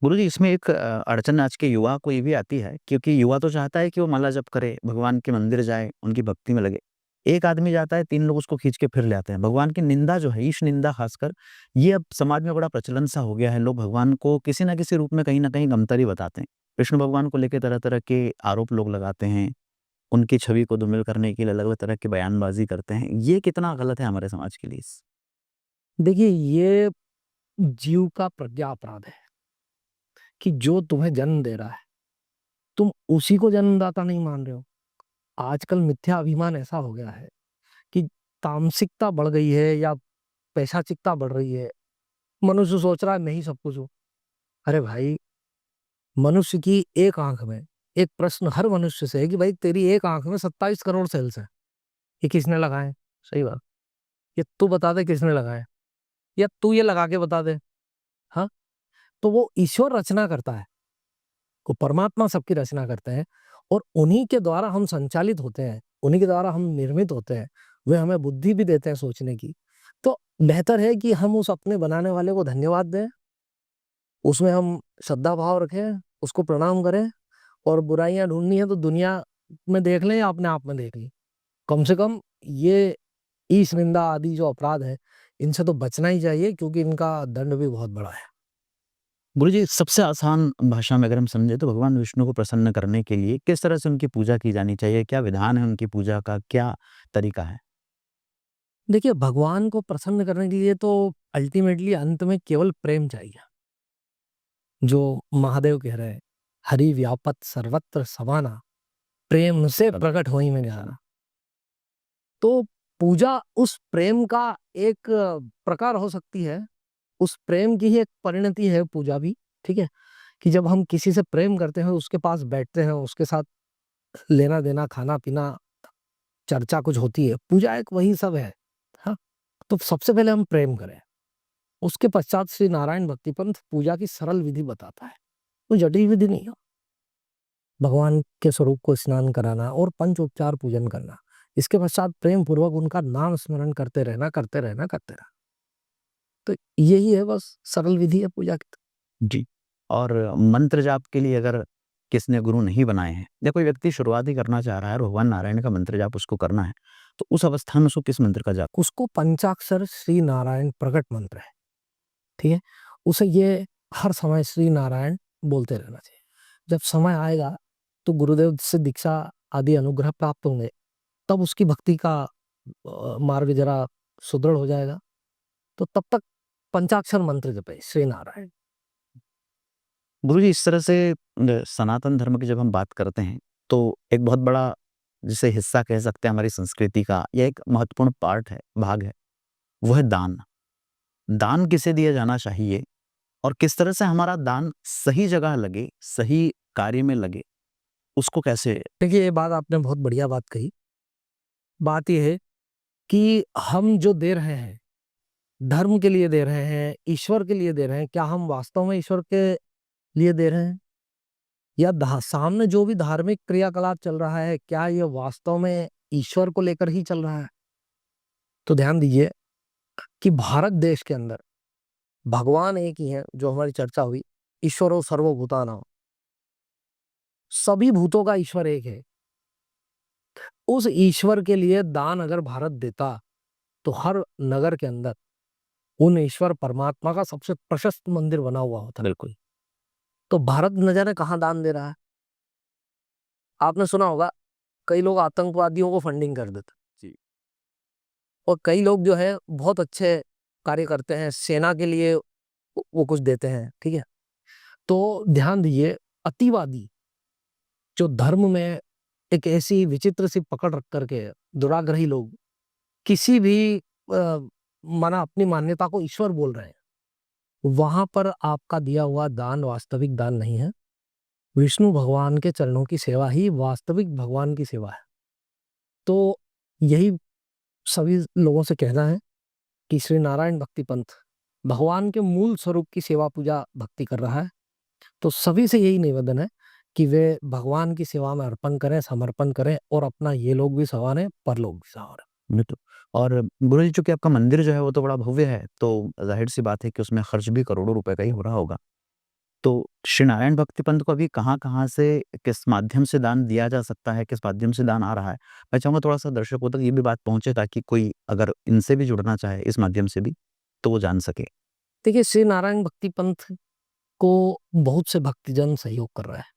गुरुजी, इसमें एक अड़चन आज के युवा को ये भी आती है, क्योंकि युवा तो चाहता है कि वो माला जप करे, भगवान के मंदिर जाए, उनकी भक्ति में लगे। एक आदमी जाता है, 3 लोग उसको खींच के फिर ले आते हैं। भगवान की निंदा जो है, ईश निंदा खासकर, ये अब समाज में बड़ा प्रचलन सा हो गया है। लोग भगवान को किसी न किसी रूप में कहीं न कहीं कमतर ही बताते हैं। विष्णु भगवान को लेके तरह-तरह के आरोप लोग लगाते हैं, उनकी छवि को धूमिल करने के लिए अलग-अलग तरह की बयानबाज़ी करते हैं। ये कितना गलत है हमारे समाज के लिए? देखिए, ये जीव का प्रज्ञा अपराध है कि जो तुम्हें जन्म दे रहा है, तुम उसी को जन्मदाता नहीं मान रहे हो। आजकल मिथ्या अभिमान ऐसा हो गया है कि तामसिकता बढ़ गई है या पैशाचिकता बढ़ रही है। मनुष्य सोच रहा है मैं ही सब कुछ हूँ। अरे भाई, मनुष्य की एक आंख में, एक प्रश्न हर मनुष्य से है कि भाई तेरी एक आंख में 27 करोड़ सेल्स हैं। ये किसने लगाए? सही बात। ये तू बता दे किसने लगाए, या तू ये लगा के बता दे। हाँ, तो वो ईश्वर रचना करता है, वो परमात्मा सबकी रचना करते हैं और उन्हीं के द्वारा हम संचालित होते हैं, उन्हीं के द्वारा हम निर्मित होते हैं। वे हमें बुद्धि भी देते हैं सोचने की। तो बेहतर है कि हम उस अपने बनाने वाले को धन्यवाद दें, उसमें हम श्रद्धा भाव रखें, उसको प्रणाम करें, और बुराइयां ढूंढनी है तो दुनिया में देख लें या अपने आप में देख लें। कम से कम ये ईश निंदा आदि जो अपराध है, इनसे तो बचना ही चाहिए, क्योंकि इनका दंड भी बहुत बड़ा है। गुरुजी, सबसे आसान भाषा में अगर हम समझे तो भगवान विष्णु को प्रसन्न करने के लिए किस तरह से उनकी पूजा की जानी चाहिए? क्या विधान है उनकी पूजा का? क्या तरीका है? देखिए, भगवान को प्रसन्न करने के लिए तो अल्टीमेटली अंत में केवल प्रेम चाहिए। जो महादेव कह रहे हैं, हरि व्यापत सर्वत्र समाना, प्रेम से प्रकट होई में ज्ञाना। तो पूजा उस प्रेम का एक प्रकार हो सकती है, उस प्रेम की ही एक परिणति है पूजा भी। ठीक है? कि जब हम किसी से प्रेम करते हैं, उसके पास बैठते हैं, उसके साथ लेना देना, खाना पीना, चर्चा कुछ होती है, पूजा एक वही सब है। हाँ, तो सबसे पहले हम प्रेम करें, उसके पश्चात श्री नारायण भक्ति पंथ पूजा की सरल विधि बताता है। कोई जटिल विधि नहीं है। भगवान के स्वरूप को स्नान कराना और पंचोपचार पूजन करना, इसके पश्चात प्रेम पूर्वक उनका नाम स्मरण करते रहना, करते रहना, करते रहना। तो यही है, बस सरल विधि है पूजा की। जी। और मंत्र जाप के लिए अगर किसने गुरु नहीं बनाए हैं या कोई व्यक्ति शुरुआत ही करना चाह रहा है और भगवान नारायण का मंत्र जाप उसको करना है, तो उस अवस्था में उसको किस मंत्र का जाप? उसको पंचाक्षर श्री नारायण प्रकट मंत्र है। ठीक है? उसे ये हर समय श्री नारायण बोलते रहना चाहिए। जब समय आएगा तो गुरुदेव से दीक्षा आदि अनुग्रह प्राप्त होंगे, तब उसकी भक्ति का मार्ग जरा सुदृढ़ हो जाएगा। तो तब तक पंचाक्षर मंत्र जपे श्री नारायण। गुरुजी, इस तरह से सनातन धर्म की जब हम बात करते हैं, तो एक बहुत बड़ा जिसे हिस्सा कह सकते हैं हमारी संस्कृति का, या एक महत्वपूर्ण पार्ट है, भाग है, वो है दान। दान किसे दिया जाना चाहिए और किस तरह से हमारा दान सही जगह लगे, सही कार्य में लगे, उसको कैसे? देखिए, ये बात आपने बहुत बढ़िया बात कही। बात यह है कि हम जो दे रहे हैं, धर्म के लिए दे रहे हैं, ईश्वर के लिए दे रहे हैं, क्या हम वास्तव में ईश्वर के लिए दे रहे हैं? या सामने जो भी धार्मिक क्रियाकलाप चल रहा है, क्या ये वास्तव में ईश्वर को लेकर ही चल रहा है? तो ध्यान दीजिए कि भारत देश के अंदर भगवान एक ही है, जो हमारी चर्चा हुई, ईश्वरो सर्वभूतानां, सभी भूतों का ईश्वर एक है। उस ईश्वर के लिए दान अगर भारत देता, तो हर नगर के अंदर उन ईश्वर परमात्मा का सबसे प्रशस्त मंदिर बना हुआ होता। बिल्कुल। तो भारत न जाने कहाँ दान दे रहा है। आपने सुना होगा, कई लोग आतंकवादियों को फंडिंग कर देते। जी। और कई लोग जो है बहुत अच्छे कार्य करते हैं, सेना के लिए वो कुछ देते हैं, ठीक है। तो ध्यान दीजिए, अतिवादी जो धर्म में एक ऐसी विचित्र सी पकड़ रख करके दुराग्रही लोग किसी भी माना अपनी मान्यता को ईश्वर बोल रहे हैं, वहां पर आपका दिया हुआ दान वास्तविक दान नहीं है। विष्णु भगवान के चरणों की सेवा ही वास्तविक भगवान की सेवा है। तो यही सभी लोगों से कहना है कि श्री नारायण भक्ति पंथ भगवान के मूल स्वरूप की सेवा पूजा भक्ति कर रहा है। तो सभी से यही निवेदन है कि वे भगवान की सेवा में अर्पण करें, समर्पण करें और अपना ये लोग भी संवारें, परलोक भी संवारें। बिल्कुल। और गुरुजी, चूँकि आपका मंदिर जो है वो तो बड़ा भव्य है, तो ज़ाहिर-सी बात है कि उसमें खर्च भी करोड़ों रुपए का ही हो रहा होगा। तो श्री नारायण भक्ति पंथ को अभी कहाँ-कहाँ से, किस माध्यम से दान दिया जा सकता है, किस माध्यम से दान आ रहा है? मैं चाहूँगा थोड़ा-सा दर्शकों तक ये भी बात पहुँचे ताकि कोई अगर इनसे भी जुड़ना चाहे इस माध्यम से भी, तो वो जान सके। देखिए, श्री नारायण भक्ति पंथ को बहुत से भक्तजन सहयोग कर रहे हैं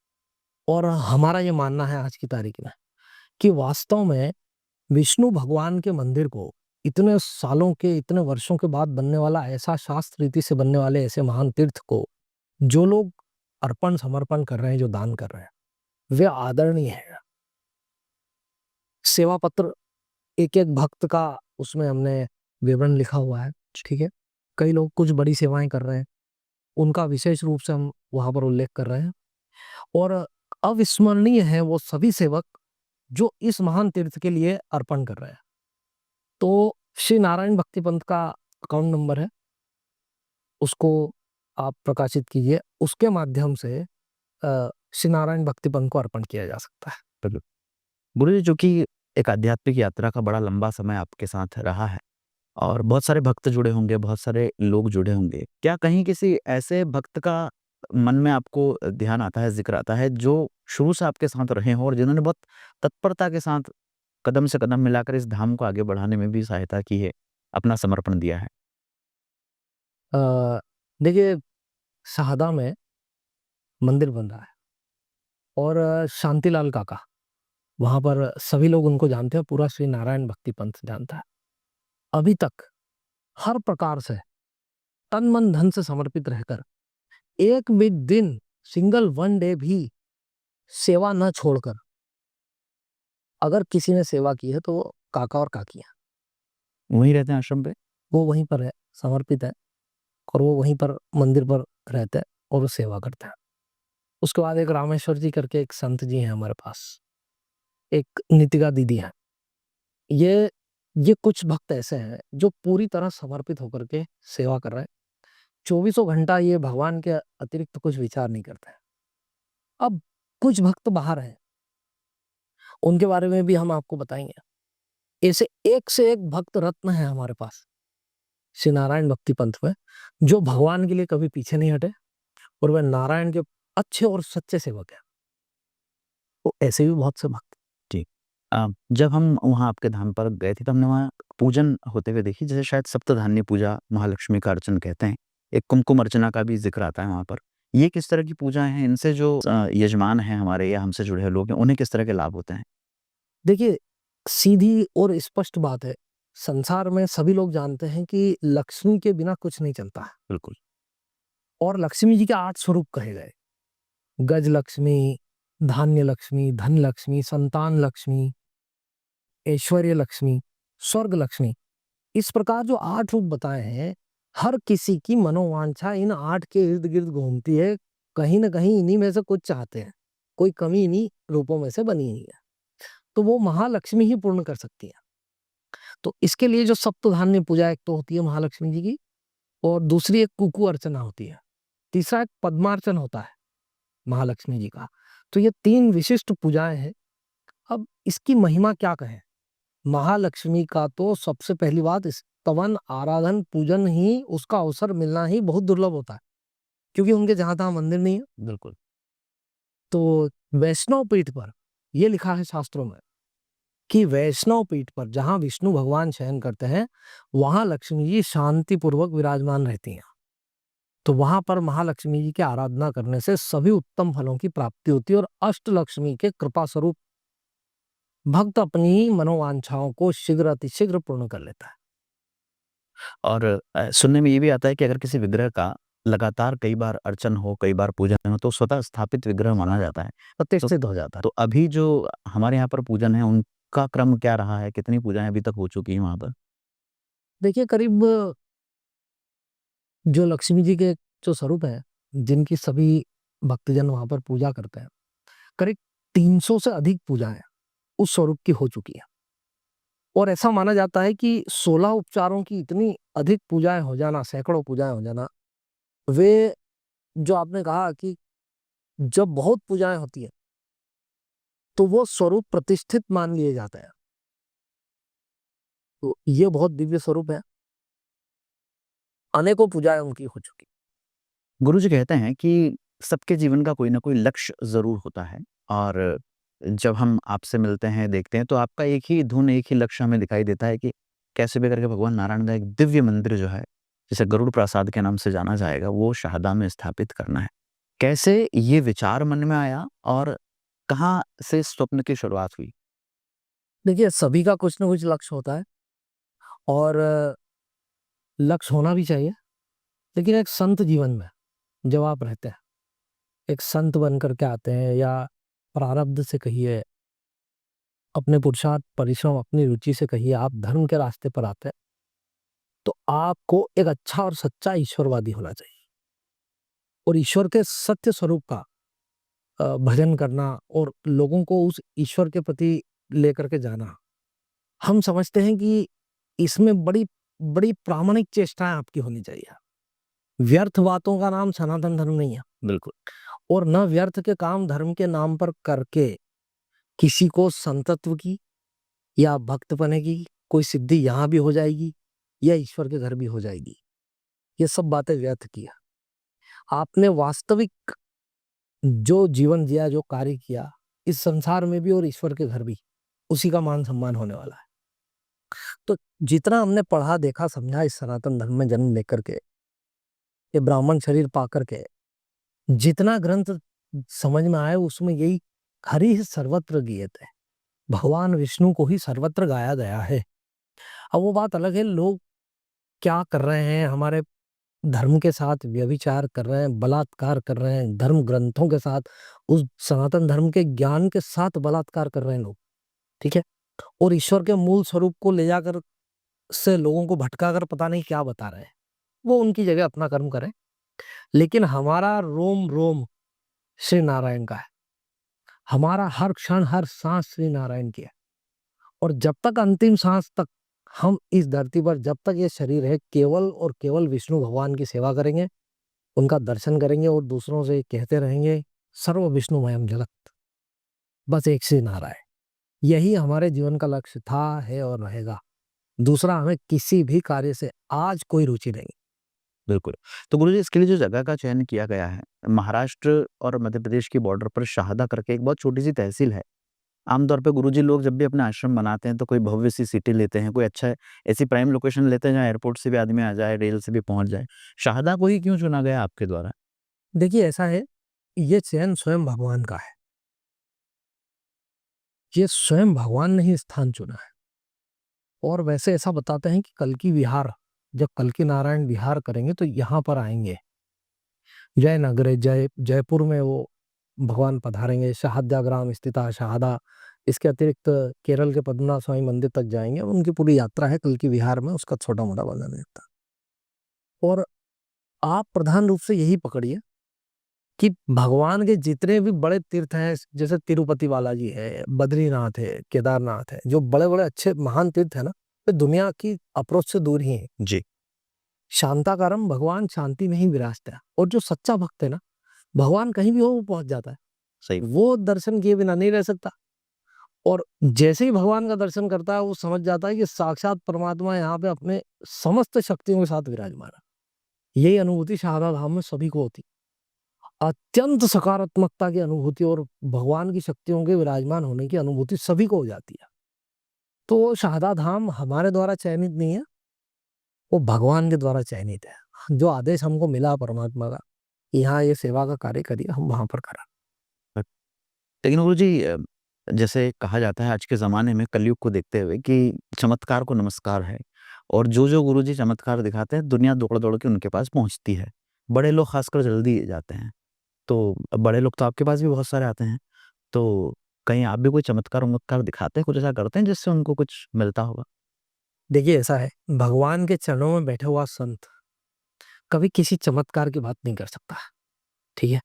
और हमारा ये मानना है आज की तारीख में कि वास्तव में विष्णु भगवान के मंदिर को इतने सालों के, इतने वर्षों के बाद बनने वाला, ऐसा शास्त्र रीति से बनने वाले ऐसे महान तीर्थ को जो लोग अर्पण समर्पण कर रहे हैं, जो दान कर रहे हैं, वे आदरणीय है। सेवा पत्र एक एक भक्त का उसमें हमने विवरण लिखा हुआ है, ठीक है। कई लोग कुछ बड़ी सेवाएं कर रहे हैं, उनका विशेष रूप से हम वहां पर उल्लेख कर रहे हैं। और अविस्मरणीय है वो सभी सेवक जो इस महान तीर्थ के लिए अर्पण कर रहे हैं। तो श्री नारायण भक्ति पंथ का अकाउंट नंबर है, उसको आप प्रकाशित कीजिए, उसके माध्यम से श्री नारायण भक्ति पंथ को अर्पण किया जा सकता है। बिल्कुल। गुरुजी, चूँकि एक आध्यात्मिक यात्रा का बड़ा लंबा समय आपके साथ रहा है और बहुत सारे भक्त जुड़े होंगे, बहुत सारे लोग जुड़े होंगे। क्या कहीं किसी ऐसे भक्त का मन में आपको ध्यान आता है, ज़िक्र आता है, जो शुरू से आपके साथ रहे हों और जिन्होंने बहुत तत्परता के साथ कदम से कदम मिलाकर इस धाम को आगे बढ़ाने में भी सहायता की है, अपना समर्पण दिया है? देखिए, शहादा में मंदिर बन रहा है और शांतिलाल काका वहां पर सभी लोग उनको जानते हैं, पूरा श्री नारायण भक्ति पंथ जानता है। अभी तक हर प्रकार से तन मन धन से समर्पित रहकर एक भी दिन, सिंगल वन डे भी सेवा न छोड़कर अगर किसी ने सेवा की है तो वो काका और काकियां। वहीं रहते हैं आश्रम पे? वो वहीं पर है, समर्पित है और वो वहीं पर मंदिर पर रहते हैं और वो सेवा करते हैं। उसके बाद एक रामेश्वर जी करके एक संत जी हैं हमारे पास, एक नितिका दीदी हैं। ये कुछ भक्त ऐसे हैं जो पूरी तरह समर्पित होकर के सेवा कर रहे हैं। चौबीसों घंटा ये भगवान के अतिरिक्त कुछ विचार नहीं करते हैं। अब कुछ भक्त बाहर हैं, उनके बारे में भी हम आपको बताएंगे। ऐसे एक से एक भक्त रत्न है हमारे पास श्री नारायण भक्ति पंथ में, जो भगवान के लिए कभी पीछे नहीं हटे और वह नारायण के अच्छे और सच्चे सेवक हैं। तो ऐसे भी बहुत से भक्त। जी। जब हम वहाँ आपके धाम पर गए थे, तो हमने वहाँ पूजन होते हुए देखी, जैसे शायद सप्तधान्य पूजा, महालक्ष्मी का अर्चन कहते हैं। एक कुमकुम अर्चना का भी ज़िक्र आता है वहाँ पर। ये किस तरह की पूजा हैं? इनसे जो यजमान हैं हमारे या हमसे जुड़े हुए लोग हैं, उन्हें किस तरह के लाभ होते हैं? देखिए, सीधी और स्पष्ट बात है, संसार में सभी लोग जानते हैं कि लक्ष्मी के बिना कुछ नहीं चलता है। बिल्कुल। और लक्ष्मी जी के 8 स्वरूप कहे गए, गज लक्ष्मी, धान्य लक्ष्मी, धन लक्ष्मी, संतान लक्ष्मी, ऐश्वर्य लक्ष्मी, स्वर्ग लक्ष्मी। इस प्रकार जो 8 रूप बताए हैं, हर किसी की मनोवांछा इन 8 के इर्द गिर्द घूमती है। कहीं ना कहीं इन्हीं में से कुछ चाहते हैं, कोई कमी इन्हीं रूपों में से बनी हुई है, तो वो महालक्ष्मी ही पूर्ण कर सकती है। तो इसके लिए जो सप्तधान्य पूजा एक तो होती है महालक्ष्मी जी की, और दूसरी एक कुकू अर्चना होती है, तीसरा एक पद्मार्चन होता है महालक्ष्मी जी का। तो ये 3 विशिष्ट पूजाएं हैं। अब इसकी महिमा क्या कहें? महालक्ष्मी का तो सबसे पहली बात, स्तवन, आराधन, पूजन ही, उसका अवसर मिलना ही बहुत दुर्लभ होता है, क्योंकि उनके जहां तहां मंदिर नहीं है। बिल्कुल। तो वैष्णव पीठ पर यह लिखा है शास्त्रों में कि वैष्णव पीठ पर जहां विष्णु भगवान शयन करते हैं, वहां लक्ष्मी जी शांतिपूर्वक विराजमान रहती हैं। तो वहां पर महालक्ष्मी जी की आराधना करने से सभी उत्तम फलों की प्राप्ति होती है और अष्टलक्ष्मी के कृपा स्वरूप भक्त अपनी मनोवांछाओं को शीघ्र अतिशीघ्र पूर्ण कर लेता है। और सुनने में ये भी आता है कि अगर किसी विग्रह का लगातार कई बार अर्चन हो, कई बार पूजन हो, तो स्वतः स्थापित विग्रह माना जाता है, प्रतिष्ठित हो जाता है। तो अभी जो हमारे यहाँ पर पूजन है, उनका क्रम क्या रहा है? कितनी पूजाएँ अभी तक हो चुकी हैं वहाँ पर? देखिए करीब जो लक्ष्मी जी के जो स्वरूप है, जिनकी सभी भक्तजन वहाँ पर पूजा करते हैं, करीब 300 से अधिक पूजाएँ उस स्वरूप की हो चुकी हैं। और ऐसा माना जाता है कि 16 उपचारों की इतनी अधिक पूजाएँ हो जाना, सैकड़ों पूजाएँ हो जाना, वे जो आपने कहा कि जब बहुत पूजाएँ होती हैं, तो वो स्वरूप प्रतिष्ठित मान लिए जाते हैं। तो ये बहुत दिव्य स्वरूप है। अनेकों पूजाएँ उनकी हो चुकी। गुरुजी कहते हैं कि सबके जीवन का कोई ना कोई लक्ष्य ज़रूर होता है और जब हम आपसे मिलते हैं, देखते हैं, तो आपका एक ही धुन, एक ही लक्ष्य हमें दिखाई देता है कि कैसे भी करके भगवान नारायण का एक दिव्य मंदिर जो है, जिसे गरुड़ प्रासाद के नाम से जाना जाएगा, वो शारदा में स्थापित करना है। कैसे ये विचार मन में आया और कहाँ से इस स्वप्न की शुरुआत हुई? देखिए, सभी का कुछ न कुछ लक्ष्य होता है और लक्ष्य होना भी चाहिए। लेकिन एक संत जीवन में जब आप रहते हैं, एक संत बन कर के आते हैं या प्रारब्ध से कहिए, अपने पुरुषार्थ, परिश्रम, अपनी रुचि से कहिए आप धर्म के रास्ते पर आते हैं, तो आपको एक अच्छा और सच्चा ईश्वरवादी होना चाहिए। और ईश्वर के सत्य स्वरूप का भजन करना और लोगों को उस ईश्वर के प्रति लेकर के जाना, हम समझते हैं कि इसमें बड़ी बड़ी प्रामाणिक चेष्टाएं आपकी होनी चाहिए। व्यर्थ बातों का नाम सनातन धर्म नहीं है। बिल्कुल। और न व्यर्थ के काम धर्म के नाम पर करके किसी को संतत्व की या भक्त बने की कोई सिद्धि यहाँ भी हो जाएगी या ईश्वर के घर भी हो जाएगी, ये सब बातें व्यर्थ किया। आपने वास्तविक जो जीवन जिया, जो कार्य किया, इस संसार में भी और ईश्वर के घर भी, उसी का मान सम्मान होने वाला है। तो जितना हमने पढ़ा, देखा, समझा इस सनातन धर्म में जन्म लेकर के, ये ब्राह्मण शरीर पा करके, जितना ग्रंथ समझ में आए उसमें यही हरि ही सर्वत्र गीयत है, भगवान विष्णु को ही सर्वत्र गाया गया है। अब वो बात अलग है, लोग क्या कर रहे हैं, हमारे धर्म के साथ व्यभिचार कर रहे हैं, बलात्कार कर रहे हैं, धर्म ग्रंथों के साथ, उस सनातन धर्म के ज्ञान के साथ बलात्कार कर रहे हैं लोग, ठीक है। और ईश्वर के मूल स्वरूप को ले जाकर से लोगों को भटका कर पता नहीं क्या बता रहे हैं। वो उनकी जगह अपना कर्म करें, लेकिन हमारा रोम रोम श्री नारायण का है, हमारा हर क्षण हर सांस श्री नारायण की है। और जब तक अंतिम सांस तक हम इस धरती पर, जब तक ये शरीर है, केवल और केवल विष्णु भगवान की सेवा करेंगे, उनका दर्शन करेंगे और दूसरों से कहते रहेंगे सर्व विष्णुमयम जगत, बस एक श्री नारायण। यही हमारे जीवन का लक्ष्य था, है और रहेगा। दूसरा हमें किसी भी कार्य से आज कोई रुचि नहीं। बिल्कुल। तो गुरुजी, इसके लिए जो जगह का चयन किया गया है, महाराष्ट्र और मध्य प्रदेश की बॉर्डर पर शाहदा करके एक बहुत छोटी-सी तहसील है। आमतौर पे गुरुजी लोग जब भी अपना आश्रम बनाते हैं तो कोई भव्य सी सिटी लेते हैं, कोई अच्छा ऐसी प्राइम लोकेशन लेते हैं जहाँ एयरपोर्ट से भी आदमी आ जाए, रेल से भी पहुँच जाए। शाहदा को ही क्यों चुना गया आपके द्वारा? देखिए ऐसा है, ये चयन स्वयं भगवान का है। ये स्वयं भगवान ने ही स्थान चुना है। और वैसे ऐसा बताते हैं कि कल्कि विहार, जब कल्कि नारायण विहार करेंगे तो यहाँ पर आएंगे। जयनगर, जयपुर में वो भगवान पधारेंगे। शहादाग्राम स्थित शहादा, इसके अतिरिक्त केरल के पद्मनाभ स्वामी मंदिर तक जाएंगे। उनकी पूरी यात्रा है कल्कि विहार में, उसका छोटा मोटा वर्णन रहता। और आप प्रधान रूप से यही पकड़िए कि भगवान के जितने भी बड़े तीर्थ हैं, जैसे तिरुपति बालाजी है, बद्रीनाथ है, केदारनाथ है, जो बड़े बड़े अच्छे महान तीर्थ है ना, वे दुनिया की अप्रोच से दूर ही है। जी। शांताकारम, भगवान शांति में ही विराजता है। और जो सच्चा भक्त है ना, भगवान कहीं भी हो वो पहुंच जाता है। सही। वो दर्शन किए बिना नहीं रह सकता। और जैसे ही भगवान का दर्शन करता है, वो समझ जाता है कि साक्षात परमात्मा यहाँ पे अपने समस्त शक्तियों के साथ विराजमान है। यही अनुभूति शारदा धाम में सभी को होती, अत्यंत सकारात्मकता की अनुभूति और भगवान की शक्तियों के विराजमान होने की अनुभूति सभी को हो जाती है। तो शारदा धाम हमारे द्वारा चयनित नहीं है, वो भगवान के द्वारा चयनित है। जो आदेश हमको मिला परमात्मा का, यहाँ ये सेवा का कार्य करिए, हम वहां पर करा। लेकिन गुरुजी, जैसे कहा जाता है आज के ज़माने में कलयुग को देखते हुए कि चमत्कार को नमस्कार है और जो गुरुजी चमत्कार दिखाते हैं, दुनिया दौड़-दौड़ के उनके पास पहुँचती है। बड़े लोग ख़ासकर जल्दी जाते हैं। तो बड़े लोग तो आपके पास भी बहुत सारे आते हैं। तो कहीं आप भी कोई चमत्कार-वमत्कार दिखाते हैं, कुछ ऐसा करते हैं जिससे उनको कुछ मिलता होगा? देखिए ऐसा है, भगवान के चरणों में बैठा हुआ संत कभी किसी चमत्कार की बात नहीं कर सकता, ठीक है?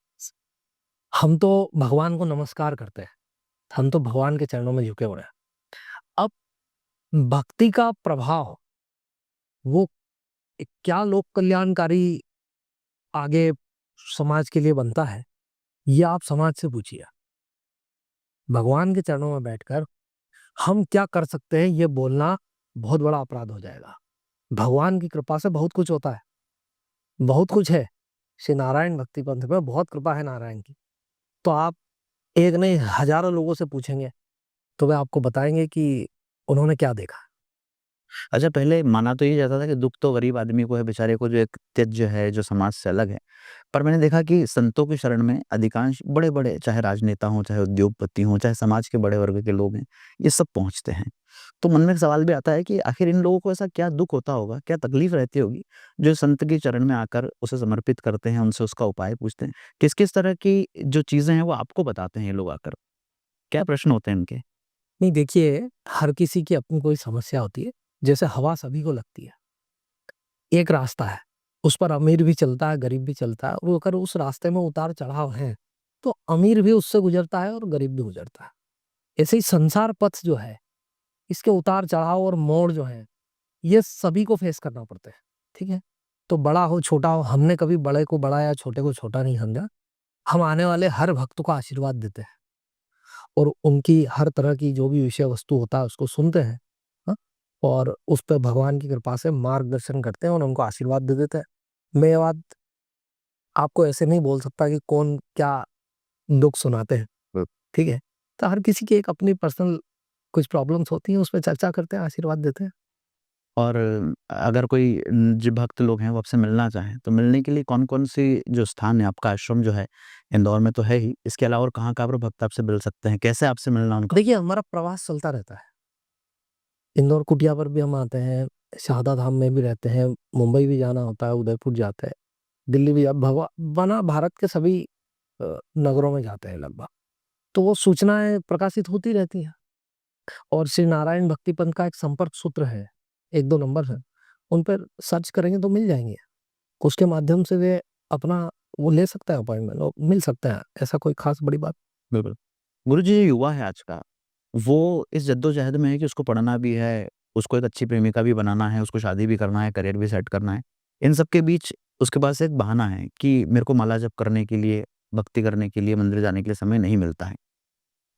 हम तो भगवान को नमस्कार करते हैं, हम तो भगवान के चरणों में झुके हुए हैं। अब भक्ति का प्रभाव वो क्या लोक कल्याणकारी आगे समाज के लिए बनता है, ये आप समाज से पूछिए। भगवान के चरणों में बैठकर हम क्या कर सकते हैं, ये बोलना बहुत बड़ा अपराध हो जाएगा। भगवान की कृपा से बहुत कुछ होता है, बहुत कुछ है। श्री नारायण भक्ति पंथ में बहुत कृपा है नारायण की। तो आप एक नहीं हजारों लोगों से पूछेंगे, तो वे आपको बताएंगे कि उन्होंने क्या देखा। अच्छा, पहले माना तो ये जाता था कि दुःख तो गरीब आदमी को है बेचारे को, जो एक त्यज्य है, जो समाज से अलग है। पर मैंने देखा कि संतों की शरण में अधिकांश बड़े-बड़े, चाहे राजनेता हों, चाहे उद्योगपति हों, चाहे समाज के बड़े वर्ग के लोग हैं, ये सब पहुँचते हैं। तो मन में एक सवाल भी आता है कि आखिर इन लोगों को ऐसा क्या दुःख होता होगा, क्या तकलीफ रहती होगी, जो संत के चरण में आकर उसे समर्पित करते हैं, उनसे उसका उपाय पूछते हैं? किस-किस तरह की जो चीज़ें हैं, वो आपको बताते हैं ये लोग आकर? क्या प्रश्न होते हैं इनके? नहीं देखिए, हर किसी की अपनी कोई समस्या होती है, जैसे हवा सभी को लगती है। एक रास्ता है, उस पर अमीर भी चलता है, गरीब भी चलता है और अगर उस रास्ते में उतार-चढ़ाव हैं, तो अमीर भी उससे गुज़रता है और गरीब भी गुज़रता है। ऐसे ही संसार पथ जो है, इसके उतार-चढ़ाव और मोड़ जो हैं, ये सभी को फेस करना पड़ता है, ठीक है? तो बड़ा हो, छोटा हो, हमने कभी बड़े को बड़ा या छोटे को छोटा नहीं समझा। हम आने वाले हर भक्त को आशीर्वाद देते हैं और उनकी हर तरह की जो भी विषय वस्तु होता है, उसको सुनते हैं, हाँ? और उस पे भगवान की कृपा से मार्गदर्शन करते हैं और उनको आशीर्वाद दे देते हैं। मैं ये बात आपको ऐसे नहीं बोल सकता कि कौन क्या दुःख सुनाते हैं, ठीक है? तो हर किसी की एक अपनी पर्सनल कुछ प्रॉब्लम्स होती हैं, उस पे चर्चा करते हैं, आशीर्वाद देते हैं। और अगर कोई जो भक्त लोग हैं वो आपसे मिलना चाहें, तो मिलने के लिए कौन-कौन सी जो स्थान है, आपका आश्रम जो है, इंदौर में तो है ही, इसके अलावा और कहाँ-कहाँ पर भक्त आपसे मिल सकते हैं? कैसे आपसे मिलना उनका? देखिए, हमारा प्रवास चलता रहता है। इंदौर कुटिया पर भी हम आते हैं, शारदा धाम में भी रहते हैं, मुंबई भी जाना होता है, उदयपुर जाते हैं, दिल्ली भी बना भारत के सभी नगरों में जाते हैं लगभग। तो वो सूचनाएँ प्रकाशित होती रहती हैं और श्री नारायण भक्ति पंथ का एक संपर्क सूत्र है, 1-2 नंबर है, उन पर सर्च करेंगे तो मिल जाएँगे। उसके माध्यम से वे अपना वो ले सकते हैं अपॉइंटमेंट और मिल सकते हैं, ऐसा कोई ख़ास बड़ी बात। बिल्कुल। गुरुजी, जो युवा है आज का, वो इस जद्दोजहद में है कि उसको पढ़ना भी है, उसको एक अच्छी प्रेमिका भी बनाना है, उसको शादी भी करना है, करियर भी सेट करना है। इन सब के बीच उसके पास एक बहाना है कि मेरे को माला जप करने के लिए, भक्ति करने के लिए, मंदिर जाने के लिए समय नहीं मिलता है।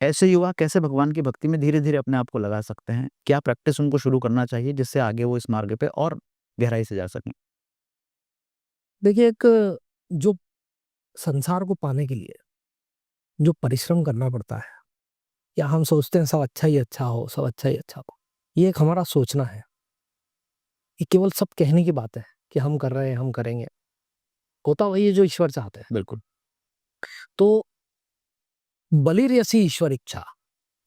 ऐसे युवा कैसे भगवान की भक्ति में धीरे-धीरे अपने आप को लगा सकते हैं? क्या प्रैक्टिस उनको शुरू करना चाहिए जिससे आगे वो इस मार्ग पे और गहराई से जा सकें? देखिए, एक जो संसार को पाने के लिए जो परिश्रम करना पड़ता है, या हम सोचते हैं सब अच्छा ही अच्छा हो, सब अच्छा ही अच्छा हो, ये एक हमारा सोचना है। ये केवल सब कहने की बात है कि हम कर रहे हैं, हम करेंगे। होता वही है जो ईश्वर चाहते हैं। बिल्कुल। तो बलिर्यसि ईश्वर इच्छा,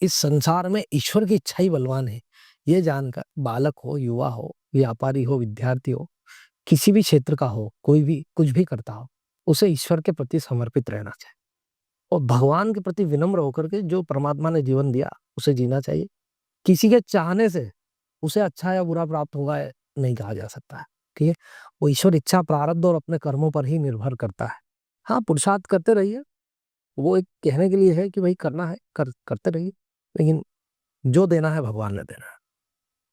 इस संसार में ईश्वर की इच्छा ही बलवान है। ये जानकर बालक हो, युवा हो, व्यापारी हो, विद्यार्थी हो, किसी भी क्षेत्र का हो, कोई भी कुछ भी करता हो, उसे ईश्वर के प्रति समर्पित रहना चाहिए और भगवान के प्रति विनम्र होकर के जो परमात्मा ने जीवन दिया, उसे जीना चाहिए। किसी के चाहने से उसे अच्छा या बुरा प्राप्त होगा नहीं कहा जा सकता है, ठीक है? वो ईश्वर इच्छा, प्रारब्ध और अपने कर्मों पर ही निर्भर करता है। हाँ, पुरुषार्थ करते रहिए, वो एक कहने के लिए है कि भई करना है, करते रहिए, लेकिन जो देना है भगवान ने देना है।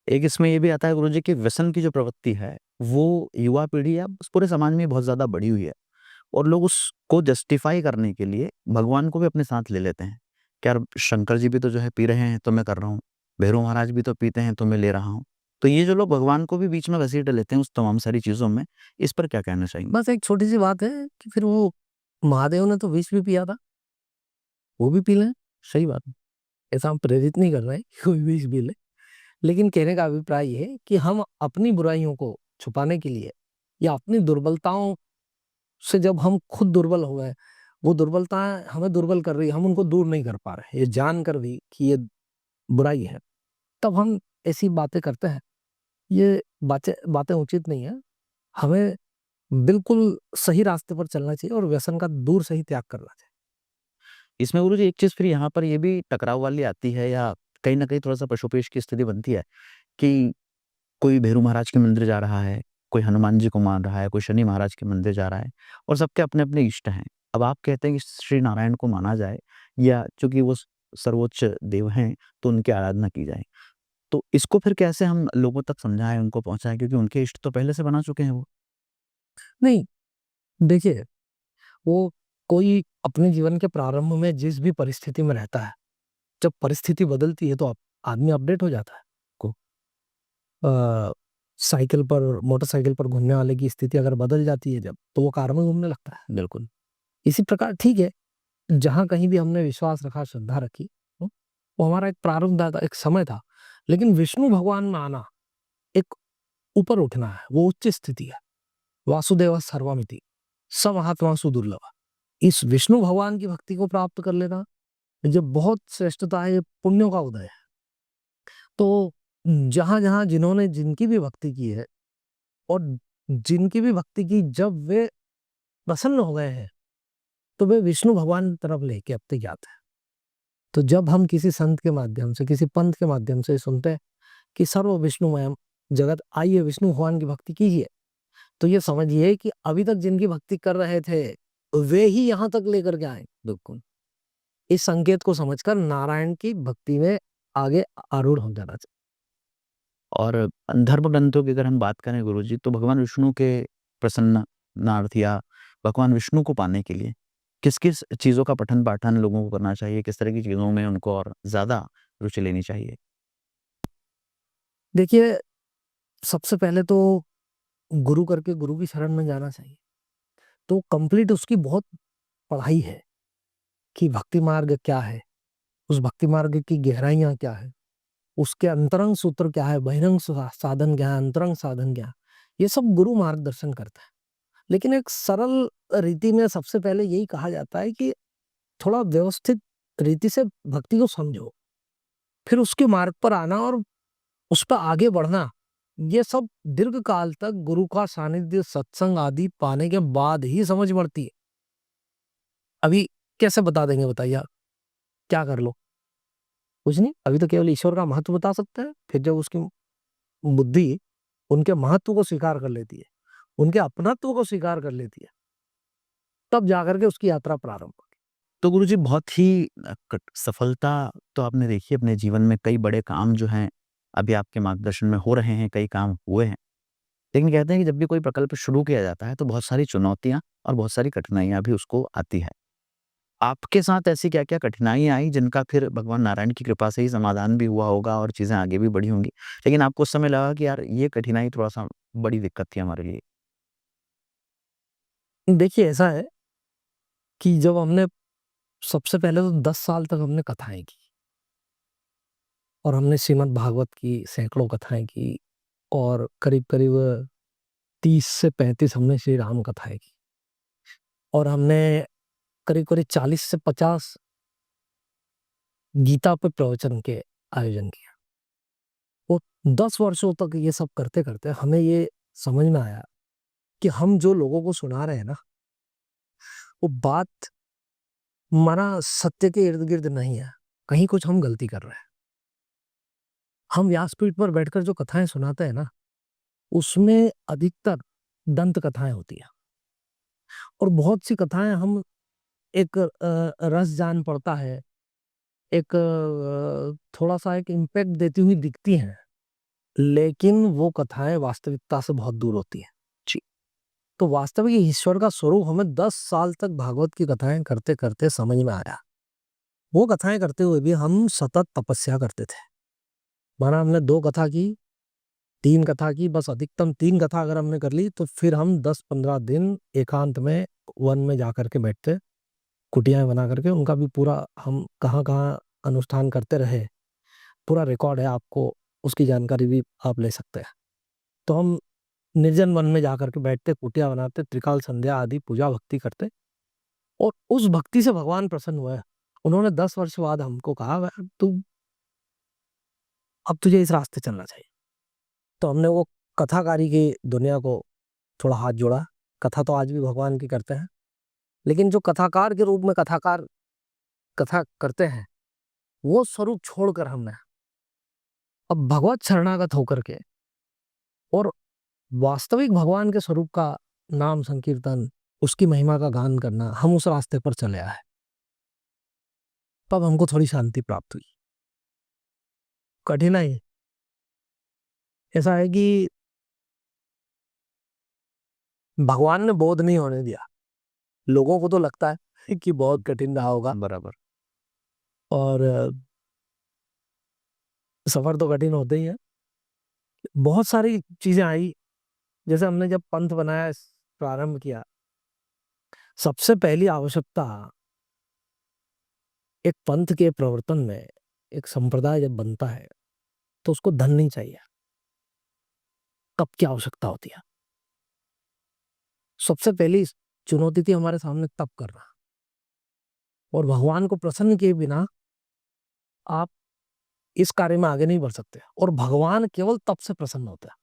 एक इसमें ये भी आता है गुरुजी कि व्यसन की जो प्रवृत्ति है, वो युवा पीढ़ी या पूरे समाज में बहुत ज़्यादा बढ़ी हुई है और लोग उसको जस्टिफाई करने के लिए भगवान को भी अपने साथ ले लेते हैं। कि यार शंकर जी भी तो जो है पी रहे हैं, तो मैं कर रहा हूँ। भैरव महाराज भी तो पीते हैं, तो मैं ले रहा हूँ। तो ये जो लोग भगवान को भी बीच में घसीट लेते हैं उस तमाम सारी चीज़ों में, इस पर क्या कहना चाहेंगे? बस एक छोटी-सी बात है कि फिर वो महादेव ने तो विष भी पिया था, वो भी पी लें, सही बात है। ऐसा हम प्रेरित नहीं कर रहे हैं कि कोई विष पी ले। लेकिन कहने का अभिप्राय ये है कि हम अपनी बुराइयों को छुपाने के लिए या अपनी दुर्बलताओं से जब हम खुद दुर्बल हो गए वो दुर्बलता हमें दुर्बल कर रही है, हम उनको दूर नहीं कर पा रहे, ये जानकर भी कि ये बुराई है, तब हम ऐसी बातें करते हैं। ये बातें बातें उचित नहीं है। हमें बिल्कुल सही रास्ते पर चलना चाहिए और व्यसन का दूर से ही त्याग करना चाहिए। इसमें गुरुजी एक चीज़ फिर यहाँ पर ये भी टकराव वाली आती है या कहीं न कहीं थोड़ा-सा पशुपेश की स्थिति बनती है कि कोई भैरू महाराज के मंदिर जा रहा है, कोई हनुमान जी को मान रहा है, कोई शनि महाराज के मंदिर जा रहा है और सबके अपने-अपने इष्ट हैं। अब आप कहते हैं कि श्री नारायण को माना जाए या चूँकि वो सर्वोच्च देव हैं, तो उनकी आराधना की जाए। तो इसको फिर कैसे हम लोगों तक समझाएँ, उनको पहुँचाएँ क्योंकि उनके इष्ट तो पहले से बना चुके हैं वो? नहीं, देखिए, वो कोई अपने जीवन के प्रारंभ में जिस भी परिस्थिति में रहता है, जब परिस्थिति बदलती है तो आदमी अपडेट हो जाता है। को अ, साइकिल पर मोटरसाइकिल पर घूमने वाले की स्थिति अगर बदल जाती है जब, तो वो कार में घूमने लगता है। बिल्कुल। इसी प्रकार ठीक है, जहाँ कहीं भी हमने विश्वास रखा, श्रद्धा रखी, वो हमारा एक प्रारब्ध था, एक समय था। लेकिन विष्णु भगवान में आना, एक ऊपर उठना है, वो उच्च स्थिति है। वासुदेव सर्वमिति, समहात्मासु दुर्लभ। इस विष्णु भगवान की भक्ति को प्राप्त कर लेना, ये बहुत श्रेष्ठता है, ये पुण्यों का उदय है। तो जहाँ-जहाँ जिन्होंने जिनकी भी भक्ति की है और जिनकी भी भक्ति की जब वे प्रसन्न हो गए हैं, तो वे विष्णु भगवान की तरफ लेके अब तक जाते हैं। तो जब हम किसी संत के माध्यम से, किसी पंथ के माध्यम से सुनते हैं कि सर्व विष्णुमय जगत, आइए विष्णु भगवान की भक्ति कीजिए, तो ये समझिए कि अभी तक जिनकी भक्ति कर रहे थे, वे ही यहाँ तक लेकर के आए। बिल्कुल। इस संकेत को समझकर नारायण की भक्ति में आगे आरूढ़ हो जाना चाहिए। और धर्म ग्रंथों की अगर हम बात करें गुरुजी तो भगवान विष्णु के प्रसन्नार्थ या भगवान विष्णु को पाने के लिए किस-किस चीज़ों का पठन-पाठन लोगों को करना चाहिए? किस तरह की चीज़ों में उनको और ज़्यादा रुचि लेनी चाहिए? देखिए, सबसे पहले तो गुरु करके गुरु की शरण में जाना चाहिए। तो कंप्लीट उसकी बहुत पढ़ाई है कि भक्ति मार्ग क्या है, उस भक्ति मार्ग की गहराइयाँ क्या है, उसके अंतरंग सूत्र क्या है, बहिरंग साधन क्या है, अंतरंग साधन क्या है, ये सब गुरु मार्गदर्शन करता है। लेकिन एक सरल रीति में सबसे पहले यही कहा जाता है कि थोड़ा व्यवस्थित रीति से भक्ति को समझो, फिर उसके मार्ग पर आना और उस पर आगे बढ़ना, ये सब दीर्घ काल तक गुरु का सानिध्य, सत्संग आदि पाने के बाद ही समझ पड़ती है। अभी कैसे बता देंगे बताइए आप? क्या कर लो? कुछ नहीं, अभी तो केवल ईश्वर का महत्व बता सकते हैं, फिर जब उसकी बुद्धि उनके महत्व को स्वीकार कर लेती है, उनके अपनत्व को स्वीकार कर लेती है, तब जाकर के उसकी यात्रा प्रारंभ होगी। तो गुरुजी बहुत ही सफलता तो आपने देखी अपने जीवन में कई बड़े काम जो हैं अभी आपके मार्गदर्शन में हो रहे हैं, कई काम हुए हैं। लेकिन कहते हैं कि जब भी कोई प्रकल्प शुरू किया जाता है तो बहुत सारी चुनौतियाँ और बहुत सारी कठिनाइयाँ भी उसको आती है। आपके साथ ऐसी क्या-क्या कठिनाइयाँ आई जिनका फिर भगवान नारायण की कृपा से ही समाधान भी हुआ होगा और चीज़ें आगे भी बढ़ी होंगी? लेकिन आपको उस समय लगा कि यार ये कठिनाई थोड़ा-सा बड़ी दिक्कत थी हमारे लिए? देखिए, ऐसा है कि जब हमने सबसे पहले तो 10 साल तक हमने कथाएँ की और हमने श्रीमद् भागवत की सैकड़ों कथाएँ की और करीब-करीब 30 से 35 हमने श्री राम कथाएँ की और हमने करीब-करीब 40 से 50 गीता पे प्रवचन के आयोजन किया। वो 10 वर्षों तक ये सब करते-करते हमें ये समझ में आया कि हम जो लोगों को सुना रहे हैं ना, वो बात माना सत्य के इर्द-गिर्द नहीं है, कहीं कुछ हम गलती कर रहे हैं। हम व्यासपीठ पर बैठकर जो कथाएँ सुनाते हैं ना, उसमें अधिकतर दंत कथाएँ होती हैं और बहुत सी कथाएँ हम एक रस जान पड़ता है, एक थोड़ा-सा एक इम्पैक्ट देती हुई दिखती हैं, लेकिन वो कथाएँ वास्तविकता से बहुत दूर होती हैं। जी। तो वास्तविक ईश्वर का स्वरूप हमें 10 साल तक भागवत की कथाएँ करते-करते समझ में आया। वो कथाएँ करते हुए भी हम सतत तपस्या करते थे। माना हमने 2 कथा की, 3 कथा की, बस अधिकतम 3 कथा अगर हमने कर ली, तो फिर हम 10-15 दिन एकांत में, वन में जाकर के बैठते, कुटियाएँ बना करके उनका भी पूरा हम कहाँ-कहाँ अनुष्ठान करते रहे, पूरा रिकॉर्ड है, आपको उसकी जानकारी भी आप ले सकते हैं। तो हम निर्जन वन में जाकर के बैठते, कुटिया बनाते, त्रिकाल संध्या आदि पूजा भक्ति करते और उस भक्ति से भगवान प्रसन्न हुए। उन्होंने 10 वर्ष बाद हमको कहा, "वह तू अब तुझे इस रास्ते चलना चाहिए।" तो हमने वो कथाकारी की दुनिया को थोड़ा हाथ जोड़ा। कथा तो आज भी भगवान की करते हैं, लेकिन जो कथाकार के रूप में कथाकार कथा करते हैं, वो स्वरूप छोड़कर हमने अब भगवत शरणागत होकर के और वास्तविक भगवान के स्वरूप का नाम संकीर्तन, उसकी महिमा का गान करना, हम उस रास्ते पर चले आए। तब हमको थोड़ी शांति प्राप्त हुई। कठिनाई ऐसा है कि भगवान ने बोध नहीं होने दिया। लोगों को तो लगता है कि बहुत कठिन रहा होगा बराबर। और सफर तो कठिन होते ही है। बहुत सारी चीजें आई, जैसे हमने जब पंथ बनाया, प्रारंभ किया, सबसे पहली आवश्यकता एक पंथ के प्रवर्तन में, एक संप्रदाय जब बनता है तो उसको धन नहीं चाहिए। तब की आवश्यकता होती है। सबसे पहली चुनौती थी हमारे सामने तप करना, और भगवान को प्रसन्न किए बिना आप इस कार्य में आगे नहीं बढ़ सकते। और भगवान केवल तप से प्रसन्न होते हैं।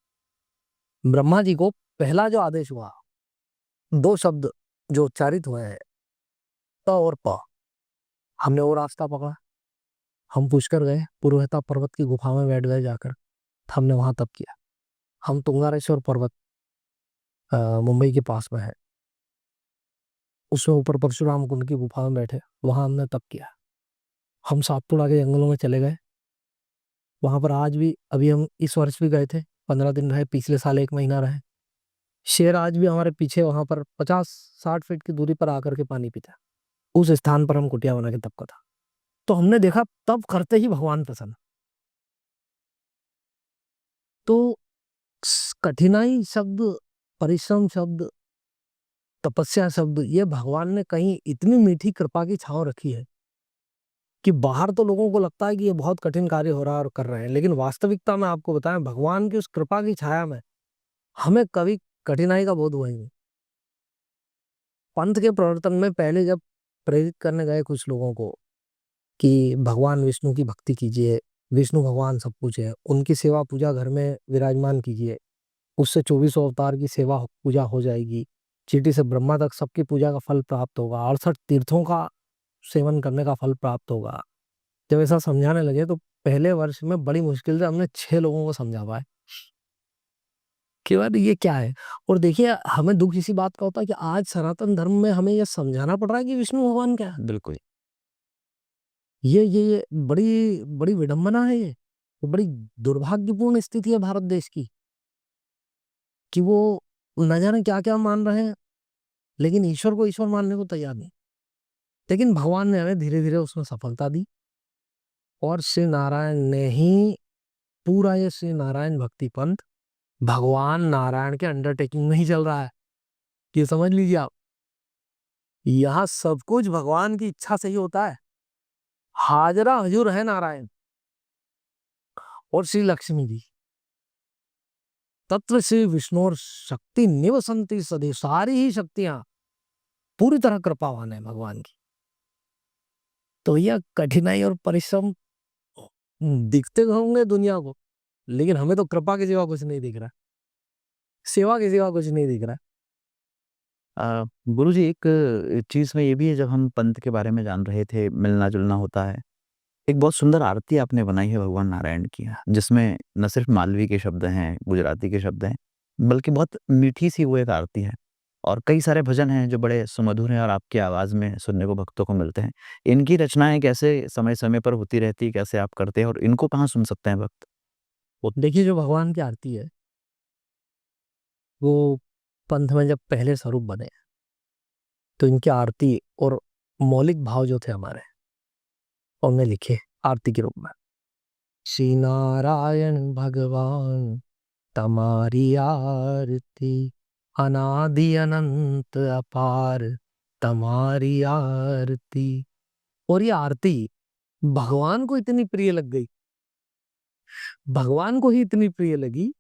ब्रह्मा जी को पहला जो आदेश हुआ, 2 शब्द जो उच्चारित हुए हैं, त और प, हमने वो रास्ता पकड़ा। हम पुष्कर गए, पुरोहिता पर्वत की गुफा में बैठ गए जाकर, हमने वहां तप किया। हम तुंगारेश्वर पर्वत मुंबई के पास में है, उसमें ऊपर परशुराम कुंड की गुफा में बैठे, वहां हमने तप किया। हम सातपुड़ा के जंगलों में चले गए, वहां पर आज भी, अभी हम इस वर्ष भी गए थे, 15 दिन रहे, पिछले साल 1 महीना रहे। शेर आज भी हमारे पीछे वहां पर 50-60 फीट की दूरी पर आकर के पानी पीता है। उस स्थान पर हम कुटिया बना के तप का था। तो हमने देखा तप करते ही भगवान प्रसन्न। तो कठिनाई शब्द, परिश्रम शब्द, तपस्या शब्द, ये भगवान ने कहीं इतनी मीठी कृपा की छांव रखी है कि बाहर तो लोगों को लगता है कि ये बहुत कठिन कार्य हो रहा है और कर रहे हैं, लेकिन वास्तविकता में आपको बताएं, भगवान की उस कृपा की छाया में हमें कभी कठिनाई का बोध हुआ ही नहीं। पंथ के प्रवर्तन में पहले जब प्रेरित करने गए कुछ लोगों को कि भगवान विष्णु की भक्ति कीजिए, विष्णु भगवान सब कुछ है, उनकी सेवा पूजा घर में विराजमान कीजिए, उससे 24 अवतार की सेवा पूजा हो जाएगी, चींटी से ब्रह्मा तक सबकी पूजा का फल प्राप्त होगा, 68 तीर्थों का सेवन करने का फल प्राप्त होगा। जब ऐसा समझाने लगे तो पहले वर्ष में बड़ी मुश्किल से हमने 6 लोगों को समझा पाए कि यार ये क्या है। और देखिए, हमें दुख इसी बात का होता है कि आज सनातन धर्म में हमें यह समझाना पड़ रहा है कि विष्णु भगवान क्या है। बिल्कुल। ये बड़ी बड़ी विडंबना है। ये बड़ी दुर्भाग्यपूर्ण स्थिति है भारत देश की कि वो न जाने क्या क्या मान रहे हैं, लेकिन ईश्वर को ईश्वर मानने को तैयार नहीं। लेकिन भगवान ने हमें धीरे धीरे उसमें सफलता दी, और श्री नारायण ने ही पूरा ये श्री नारायण भक्ति पंथ भगवान नारायण के अंडरटेकिंग में ही चल रहा है। ये समझ लीजिए आप, यहाँ सब कुछ भगवान की इच्छा से ही होता है। हाजरा हजूर है नारायण और श्री लक्ष्मी जी, तत्व श्री विष्णु और शक्ति निवसंती सदी, सारी ही शक्तियां पूरी तरह कृपावान है भगवान की। तो यह कठिनाई और परिश्रम दिखते होंगे दुनिया को, लेकिन हमें तो कृपा के सिवा कुछ नहीं दिख रहा, सेवा के सिवा कुछ नहीं दिख रहा। गुरुजी, एक चीज़ में ये भी है, जब हम पंथ के बारे में जान रहे थे, मिलना-जुलना होता है। एक बहुत सुंदर आरती आपने बनाई है भगवान नारायण की, जिसमें न सिर्फ मालवी के शब्द हैं, गुजराती के शब्द हैं, बल्कि बहुत मीठी-सी वो एक आरती है, और कई सारे भजन हैं जो बड़े सुमधुर हैं और आपकी आवाज़ में सुनने को भक्तों को मिलते हैं। इनकी रचनाएँ कैसे समय-समय पर होती रहती, कैसे आप करते हैं और इनको कहाँ सुन सकते हैं भक्त? देखिए, जो भगवान की आरती है, वो पंथ में जब पहले स्वरूप बने, तो इनकी आरती और मौलिक भाव जो थे हमारे, उनने लिखे आरती के रूप में। श्री नारायण भगवान तमारी आरती, अनादि अनंत अपार तमारी आरती। और ये आरती भगवान को इतनी प्रिय लग गई, भगवान को ही इतनी प्रिय लगी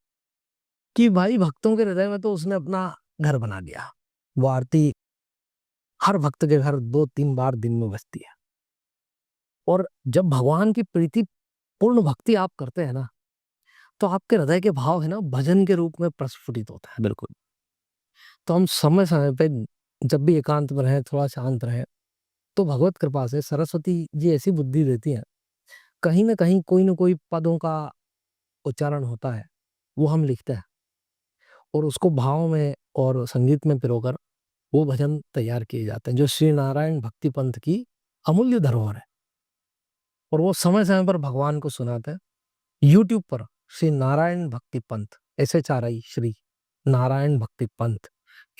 कि भाई भक्तों के हृदय में तो उसने अपना घर बना दिया। वो आरती हर भक्त के घर 2-3 बार दिन में बजती है। और जब भगवान की प्रीति पूर्ण भक्ति आप करते हैं ना, तो आपके हृदय के भाव है ना भजन के रूप में प्रस्फुटित होता है। बिल्कुल। तो हम समय-समय पे जब भी एकांत में रहें, थोड़ा शांत रहें, तो भगवत कृपा से सरस्वती जी ऐसी बुद्धि देती हैं, कहीं न कहीं कोई न कोई पदों का उच्चारण होता है, वो हम लिखते हैं और उसको भाव में और संगीत में पिरोकर वो भजन तैयार किए जाते हैं, जो श्री नारायण भक्ति पंथ की अमूल्य धरोहर है। और वो समय-समय पर भगवान को सुनाते हैं। यूट्यूब पर श्री नारायण भक्ति पंथ, SHRI श्री नारायण भक्ति पंथ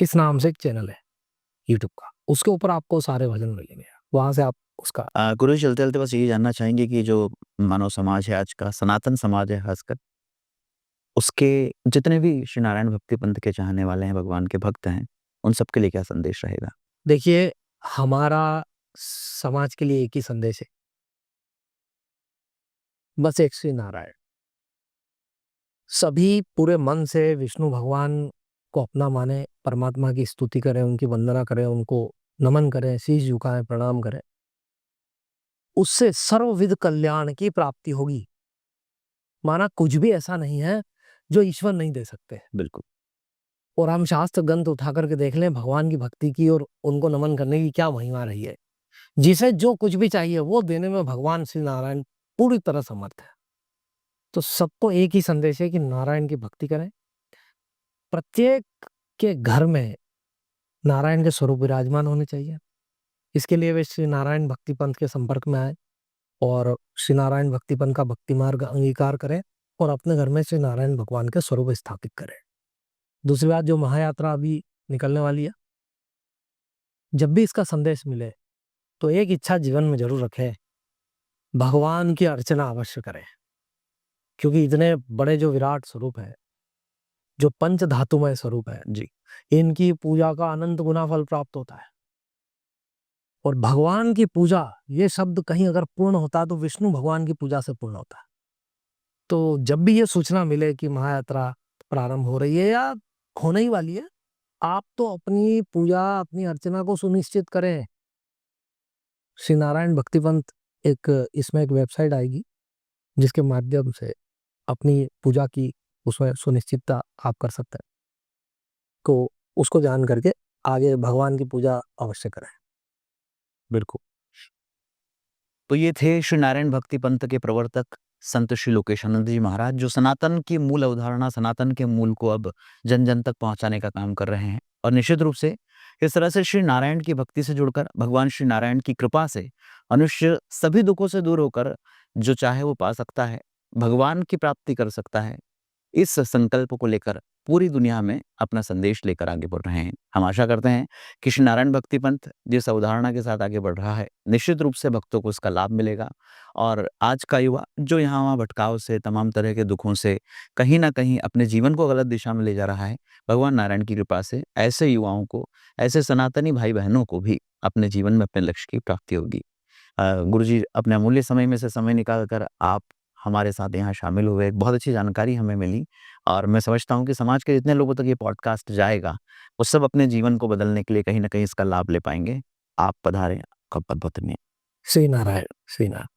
इस नाम से एक चैनल है यूट्यूब का। उसके ऊपर आपको सारे भजन मिलेंगे। वहाँ से आप उसका गुरुजी चलते-चलते बस यही जानना चाहेंगे कि जो मानव समाज है आज का, सनातन समाज है खासकर, उसके जितने भी श्री नारायण भक्ति पंथ के चाहने वाले हैं, भगवान के भक्त हैं, उन सबके लिए क्या संदेश रहेगा? देखिए, हमारा समाज के लिए एक ही संदेश है। बस एक श्री नारायण। सभी पूरे मन से विष्णु भगवान को अपना माने, परमात्मा की स्तुति करें, उनकी वंदना करें, उनको नमन करें, शीश झुकाएं, प्रणाम करें। उससे सर्वविध कल्याण की प्राप्ति होगी। माना कुछ भी ऐसा नहीं है जो ईश्वर नहीं दे सकते। बिल्कुल। और हम शास्त्र ग्रंथ उठा करके देख लें भगवान की भक्ति की और उनको नमन करने की क्या महिमा रही है। जिसे जो कुछ भी चाहिए वो देने में भगवान श्री नारायण पूरी तरह समर्थ है। तो सबको एक ही संदेश है कि नारायण की भक्ति करें। प्रत्येक के घर में नारायण के स्वरूप विराजमान होने चाहिए। इसके लिए वे श्री नारायण भक्ति पंथ के संपर्क में आए और श्री नारायण भक्ति पंथ का भक्ति मार्ग अंगीकार करें और अपने घर में श्री नारायण भगवान के स्वरूप स्थापित करें। दूसरी बात, जो महायात्रा अभी निकलने वाली है, जब भी इसका संदेश मिले तो एक इच्छा जीवन में जरूर रखें, भगवान की अर्चना अवश्य करें। क्योंकि इतने बड़े जो विराट स्वरूप है, जो पंच धातुमय स्वरूप है जी, इनकी पूजा का अनंत गुना फल प्राप्त होता है। और भगवान की पूजा, ये शब्द कहीं अगर पूर्ण होता तो विष्णु भगवान की पूजा से पूर्ण होता है। तो जब भी ये सूचना मिले कि महायात्रा प्रारंभ हो रही है या होने ही वाली है, आप तो अपनी पूजा, अपनी अर्चना को सुनिश्चित करें। श्री नारायण भक्ति पंथ इसमें एक वेबसाइट आएगी जिसके माध्यम से अपनी पूजा की उसमें सुनिश्चितता आप कर सकते हैं। तो उसको जान करके आगे भगवान की पूजा अवश्य करें। बिल्कुल। तो ये थे श्री नारायण भक्ति पंथ के प्रवर्तक संत श्री लोकेशानंद जी महाराज, जो सनातन की मूल अवधारणा, सनातन के मूल को अब जन-जन तक पहुंचाने का काम कर रहे हैं। और निश्चित रूप से इस तरह से श्री नारायण की भक्ति से जुड़कर, भगवान श्री नारायण की कृपा से मनुष्य सभी दुखों से दूर होकर जो चाहे वो पा सकता है, भगवान की प्राप्ति कर सकता है। इस संकल्प को लेकर पूरी दुनिया में अपना संदेश लेकर आगे बढ़ रहे हैं। हम आशा करते हैं कि श्री नारायण भक्ति पंथ जिस अवधारणा के साथ आगे बढ़ रहा है, निश्चित रूप से भक्तों को इसका लाभ मिलेगा। और आज का युवा जो यहाँ-वहाँ भटकाव से, तमाम तरह के दुखों से कहीं न कहीं अपने जीवन को गलत दिशा में ले जा रहा है, भगवान नारायण की कृपा से ऐसे युवाओं को, ऐसे सनातनी भाई-बहनों को भी अपने जीवन में अपने लक्ष्य की प्राप्ति होगी। गुरुजी, अपने अमूल्य समय में से समय निकाल कर आप हमारे साथ यहाँ शामिल हुए, बहुत अच्छी जानकारी हमें मिली और मैं समझता हूँ कि समाज के जितने लोगों तक ये पॉडकास्ट जाएगा, वो सब अपने जीवन को बदलने के लिए कहीं न कहीं इसका लाभ ले पाएँगे। आप पधारें, आपका बहुत-बहुत धन्यवाद। श्री नारायण, श्री नारायण।